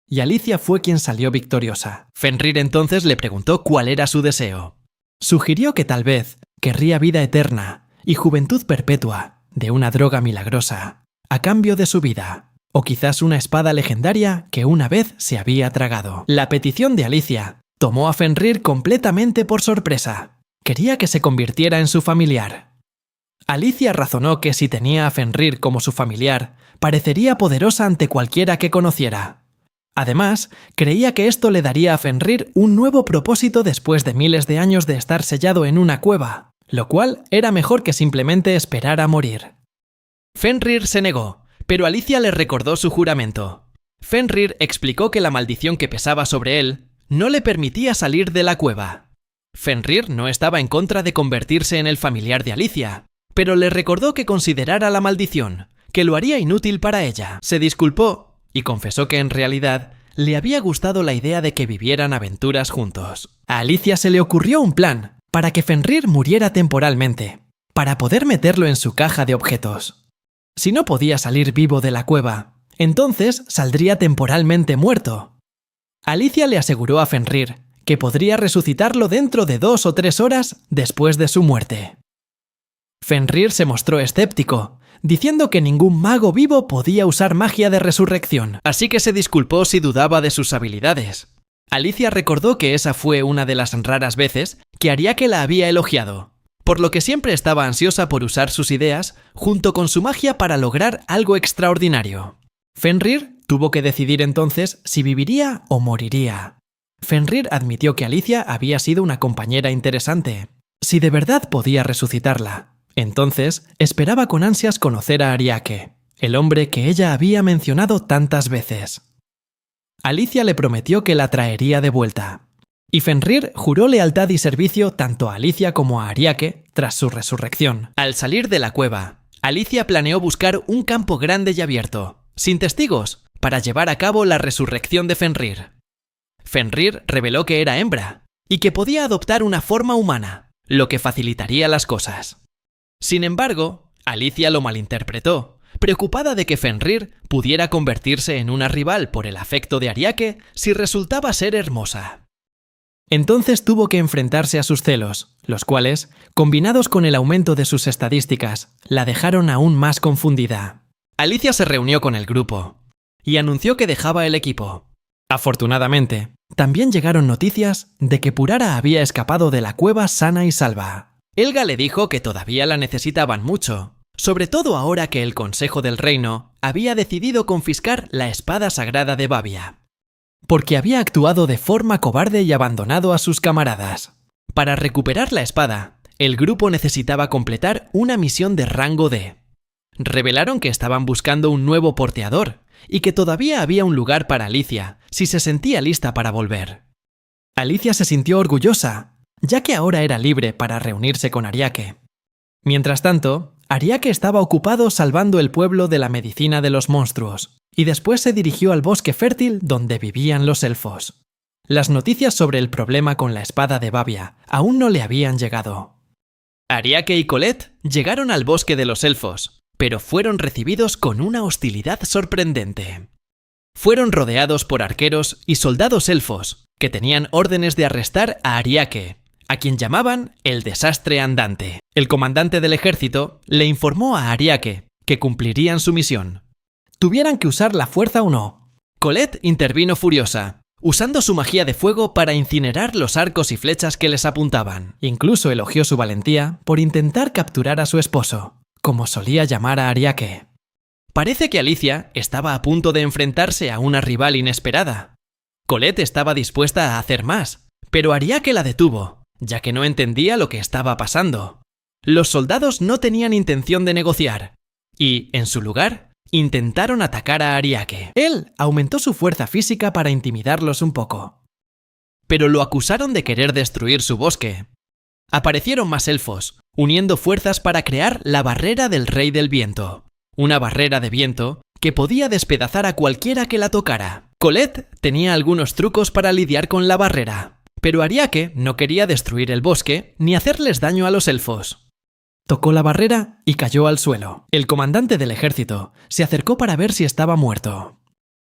y Alicia fue quien salió victoriosa. Fenrir entonces le preguntó cuál era su deseo. Sugirió que tal vez querría vida eterna y juventud perpetua de una droga milagrosa, a cambio de su vida, o quizás una espada legendaria que una vez se había tragado. La petición de Alicia tomó a Fenrir completamente por sorpresa. Quería que se convirtiera en su familiar. Alicia razonó que si tenía a Fenrir como su familiar, parecería poderosa ante cualquiera que conociera. Además, creía que esto le daría a Fenrir un nuevo propósito después de miles de años de estar sellado en una cueva, lo cual era mejor que simplemente esperar a morir. Fenrir se negó, pero Alicia le recordó su juramento. Fenrir explicó que la maldición que pesaba sobre él no le permitía salir de la cueva. Fenrir no estaba en contra de convertirse en el familiar de Alicia, pero le recordó que considerara la maldición, que lo haría inútil para ella. Se disculpó y confesó que en realidad le había gustado la idea de que vivieran aventuras juntos. A Alicia se le ocurrió un plan para que Fenrir muriera temporalmente, para poder meterlo en su caja de objetos. Si no podía salir vivo de la cueva, entonces saldría temporalmente muerto. Alicia le aseguró a Fenrir que podría resucitarlo dentro de 2 o 3 horas después de su muerte. Fenrir se mostró escéptico, diciendo que ningún mago vivo podía usar magia de resurrección, así que se disculpó si dudaba de sus habilidades. Alicia recordó que esa fue una de las raras veces que Ariake la había elogiado, por lo que siempre estaba ansiosa por usar sus ideas junto con su magia para lograr algo extraordinario. Fenrir tuvo que decidir entonces si viviría o moriría. Fenrir admitió que Alicia había sido una compañera interesante. Si de verdad podía resucitarla, entonces esperaba con ansias conocer a Ariake, el hombre que ella había mencionado tantas veces. Alicia le prometió que la traería de vuelta, y Fenrir juró lealtad y servicio tanto a Alicia como a Ariake tras su resurrección. Al salir de la cueva, Alicia planeó buscar un campo grande y abierto, sin testigos, para llevar a cabo la resurrección de Fenrir. Fenrir reveló que era hembra, y que podía adoptar una forma humana, lo que facilitaría las cosas. Sin embargo, Alicia lo malinterpretó, preocupada de que Fenrir pudiera convertirse en una rival por el afecto de Ariake si resultaba ser hermosa. Entonces tuvo que enfrentarse a sus celos, los cuales, combinados con el aumento de sus estadísticas, la dejaron aún más confundida. Alicia se reunió con el grupo y anunció que dejaba el equipo. Afortunadamente, también llegaron noticias de que Purara había escapado de la cueva sana y salva. Helga le dijo que todavía la necesitaban mucho, sobre todo ahora que el Consejo del Reino había decidido confiscar la espada sagrada de Bavia, porque había actuado de forma cobarde y abandonado a sus camaradas. Para recuperar la espada, el grupo necesitaba completar una misión de rango D. Revelaron que estaban buscando un nuevo porteador y que todavía había un lugar para Alicia si se sentía lista para volver. Alicia se sintió orgullosa, ya que ahora era libre para reunirse con Ariake. Mientras tanto, Ariake estaba ocupado salvando el pueblo de la medicina de los monstruos, y después se dirigió al bosque fértil donde vivían los elfos. Las noticias sobre el problema con la espada de Bavia aún no le habían llegado. Ariake y Colette llegaron al bosque de los elfos, pero fueron recibidos con una hostilidad sorprendente. Fueron rodeados por arqueros y soldados elfos, que tenían órdenes de arrestar a Ariake, a quien llamaban el desastre andante. El comandante del ejército le informó a Ariake que cumplirían su misión, tuvieran que usar la fuerza o no. Colette intervino furiosa, usando su magia de fuego para incinerar los arcos y flechas que les apuntaban. Incluso elogió su valentía por intentar capturar a su esposo, como solía llamar a Ariake. Parece que Alicia estaba a punto de enfrentarse a una rival inesperada. Colette estaba dispuesta a hacer más, pero Ariake la detuvo, ya que no entendía lo que estaba pasando. Los soldados no tenían intención de negociar, y, en su lugar, intentaron atacar a Ariake. Él aumentó su fuerza física para intimidarlos un poco. Pero lo acusaron de querer destruir su bosque. Aparecieron más elfos, uniendo fuerzas para crear la Barrera del Rey del Viento, una barrera de viento que podía despedazar a cualquiera que la tocara. Colette tenía algunos trucos para lidiar con la barrera, pero Ariake no quería destruir el bosque ni hacerles daño a los elfos. Tocó la barrera y cayó al suelo. El comandante del ejército se acercó para ver si estaba muerto.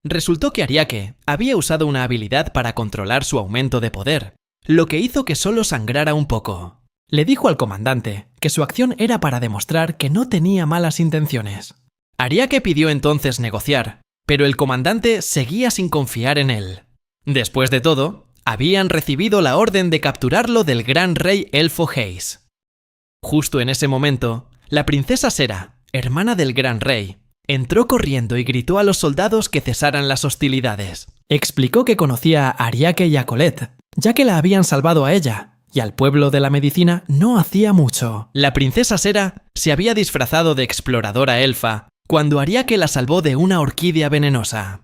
Resultó que Ariake había usado una habilidad para controlar su aumento de poder, lo que hizo que solo sangrara un poco. Le dijo al comandante que su acción era para demostrar que no tenía malas intenciones. Ariake pidió entonces negociar, pero el comandante seguía sin confiar en él. Después de todo, habían recibido la orden de capturarlo del gran rey elfo Hayes. Justo en ese momento, la princesa Sera, hermana del gran rey, entró corriendo y gritó a los soldados que cesaran las hostilidades. Explicó que conocía a Ariake y a Colette, ya que la habían salvado a ella, y al pueblo de la medicina no hacía mucho. La princesa Sera se había disfrazado de exploradora elfa cuando Ariake la salvó de una orquídea venenosa.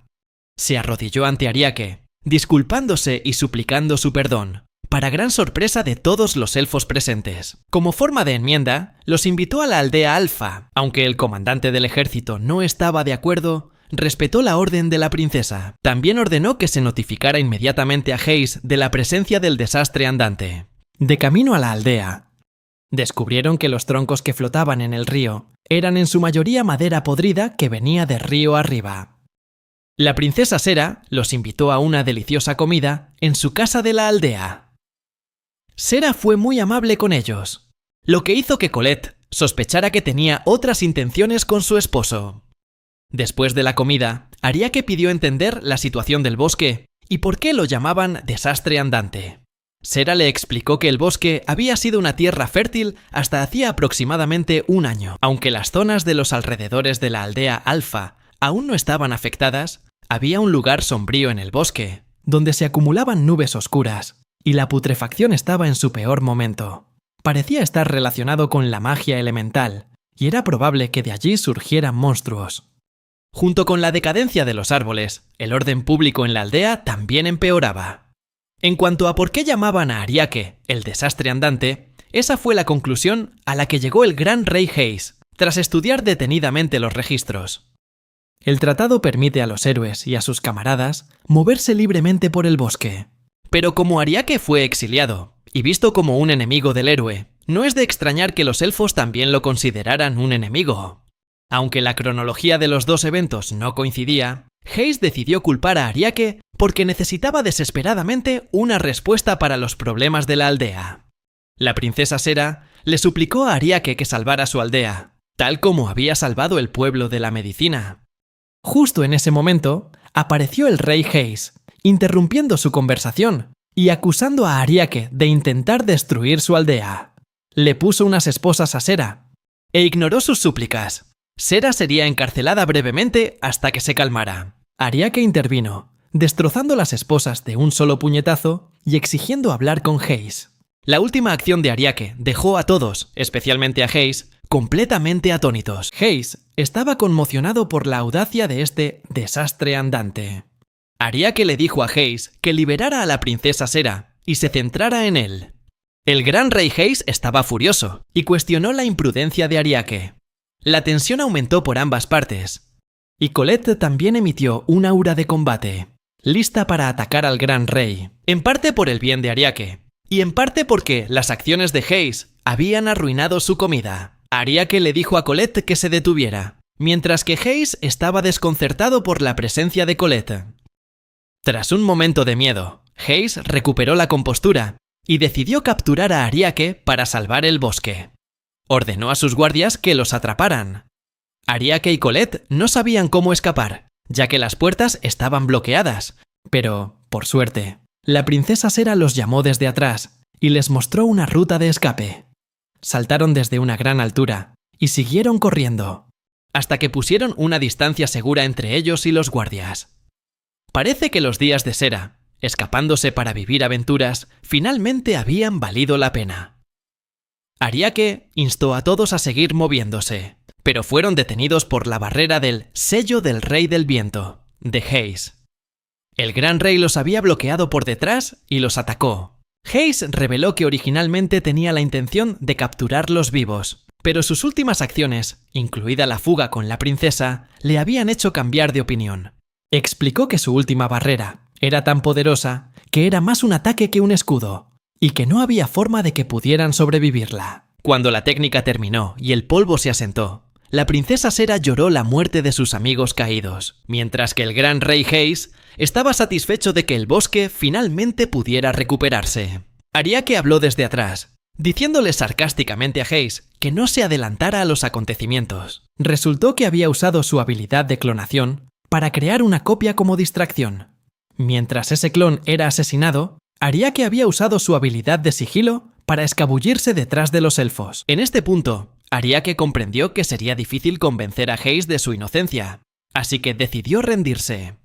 Se arrodilló ante Ariake, disculpándose y suplicando su perdón, para gran sorpresa de todos los elfos presentes. Como forma de enmienda, los invitó a la aldea Alfa. Aunque el comandante del ejército no estaba de acuerdo, respetó la orden de la princesa. También ordenó que se notificara inmediatamente a Hayes de la presencia del desastre andante. De camino a la aldea, descubrieron que los troncos que flotaban en el río eran en su mayoría madera podrida que venía de río arriba. La princesa Sera los invitó a una deliciosa comida en su casa de la aldea. Sera fue muy amable con ellos, lo que hizo que Colette sospechara que tenía otras intenciones con su esposo. Después de la comida, Ariake pidió entender la situación del bosque y por qué lo llamaban desastre andante. Sera le explicó que el bosque había sido una tierra fértil hasta hacía aproximadamente un año. Aunque las zonas de los alrededores de la aldea Alfa aún no estaban afectadas, había un lugar sombrío en el bosque, donde se acumulaban nubes oscuras, y la putrefacción estaba en su peor momento. Parecía estar relacionado con la magia elemental, y era probable que de allí surgieran monstruos. Junto con la decadencia de los árboles, el orden público en la aldea también empeoraba. En cuanto a por qué llamaban a Ariake el desastre andante, esa fue la conclusión a la que llegó el gran rey Hayes, tras estudiar detenidamente los registros. El tratado permite a los héroes y a sus camaradas moverse libremente por el bosque. Pero como Ariake fue exiliado y visto como un enemigo del héroe, no es de extrañar que los elfos también lo consideraran un enemigo. Aunque la cronología de los dos eventos no coincidía, Hayes decidió culpar a Ariake porque necesitaba desesperadamente una respuesta para los problemas de la aldea. La princesa Sera le suplicó a Ariake que salvara su aldea, tal como había salvado el pueblo de la medicina. Justo en ese momento, apareció el rey Hayes, interrumpiendo su conversación y acusando a Ariake de intentar destruir su aldea. Le puso unas esposas a Sera e ignoró sus súplicas. Sera sería encarcelada brevemente hasta que se calmara. Ariake intervino, destrozando las esposas de un solo puñetazo y exigiendo hablar con Hayes. La última acción de Ariake dejó a todos, especialmente a Hayes, completamente atónitos. Hayes estaba conmocionado por la audacia de este desastre andante. Ariake le dijo a Hayes que liberara a la princesa Sera y se centrara en él. El gran rey Hayes estaba furioso y cuestionó la imprudencia de Ariake. La tensión aumentó por ambas partes, y Colette también emitió un aura de combate, lista para atacar al gran rey, en parte por el bien de Ariake, y en parte porque las acciones de Hayes habían arruinado su comida. Ariake le dijo a Colette que se detuviera, mientras que Hayes estaba desconcertado por la presencia de Colette. Tras un momento de miedo, Hayes recuperó la compostura y decidió capturar a Ariake para salvar el bosque. Ordenó a sus guardias que los atraparan. Ariake y Colette no sabían cómo escapar, ya que las puertas estaban bloqueadas, pero, por suerte, la princesa Sera los llamó desde atrás y les mostró una ruta de escape. Saltaron desde una gran altura y siguieron corriendo, hasta que pusieron una distancia segura entre ellos y los guardias. Parece que los días de Sera, escapándose para vivir aventuras, finalmente habían valido la pena. Ariake instó a todos a seguir moviéndose, pero fueron detenidos por la barrera del Sello del Rey del Viento, de Hayes. El Gran Rey los había bloqueado por detrás y los atacó. Hayes reveló que originalmente tenía la intención de capturarlos vivos, pero sus últimas acciones, incluida la fuga con la princesa, le habían hecho cambiar de opinión. Explicó que su última barrera era tan poderosa que era más un ataque que un escudo, y que no había forma de que pudieran sobrevivirla. Cuando la técnica terminó y el polvo se asentó, la princesa Sera lloró la muerte de sus amigos caídos, mientras que el Gran Rey Hayes estaba satisfecho de que el bosque finalmente pudiera recuperarse. Ariake habló desde atrás, diciéndole sarcásticamente a Hayes que no se adelantara a los acontecimientos. Resultó que había usado su habilidad de clonación para crear una copia como distracción. Mientras ese clon era asesinado, Ariake había usado su habilidad de sigilo para escabullirse detrás de los elfos. En este punto, Ariake comprendió que sería difícil convencer a Hayes de su inocencia, así que decidió rendirse.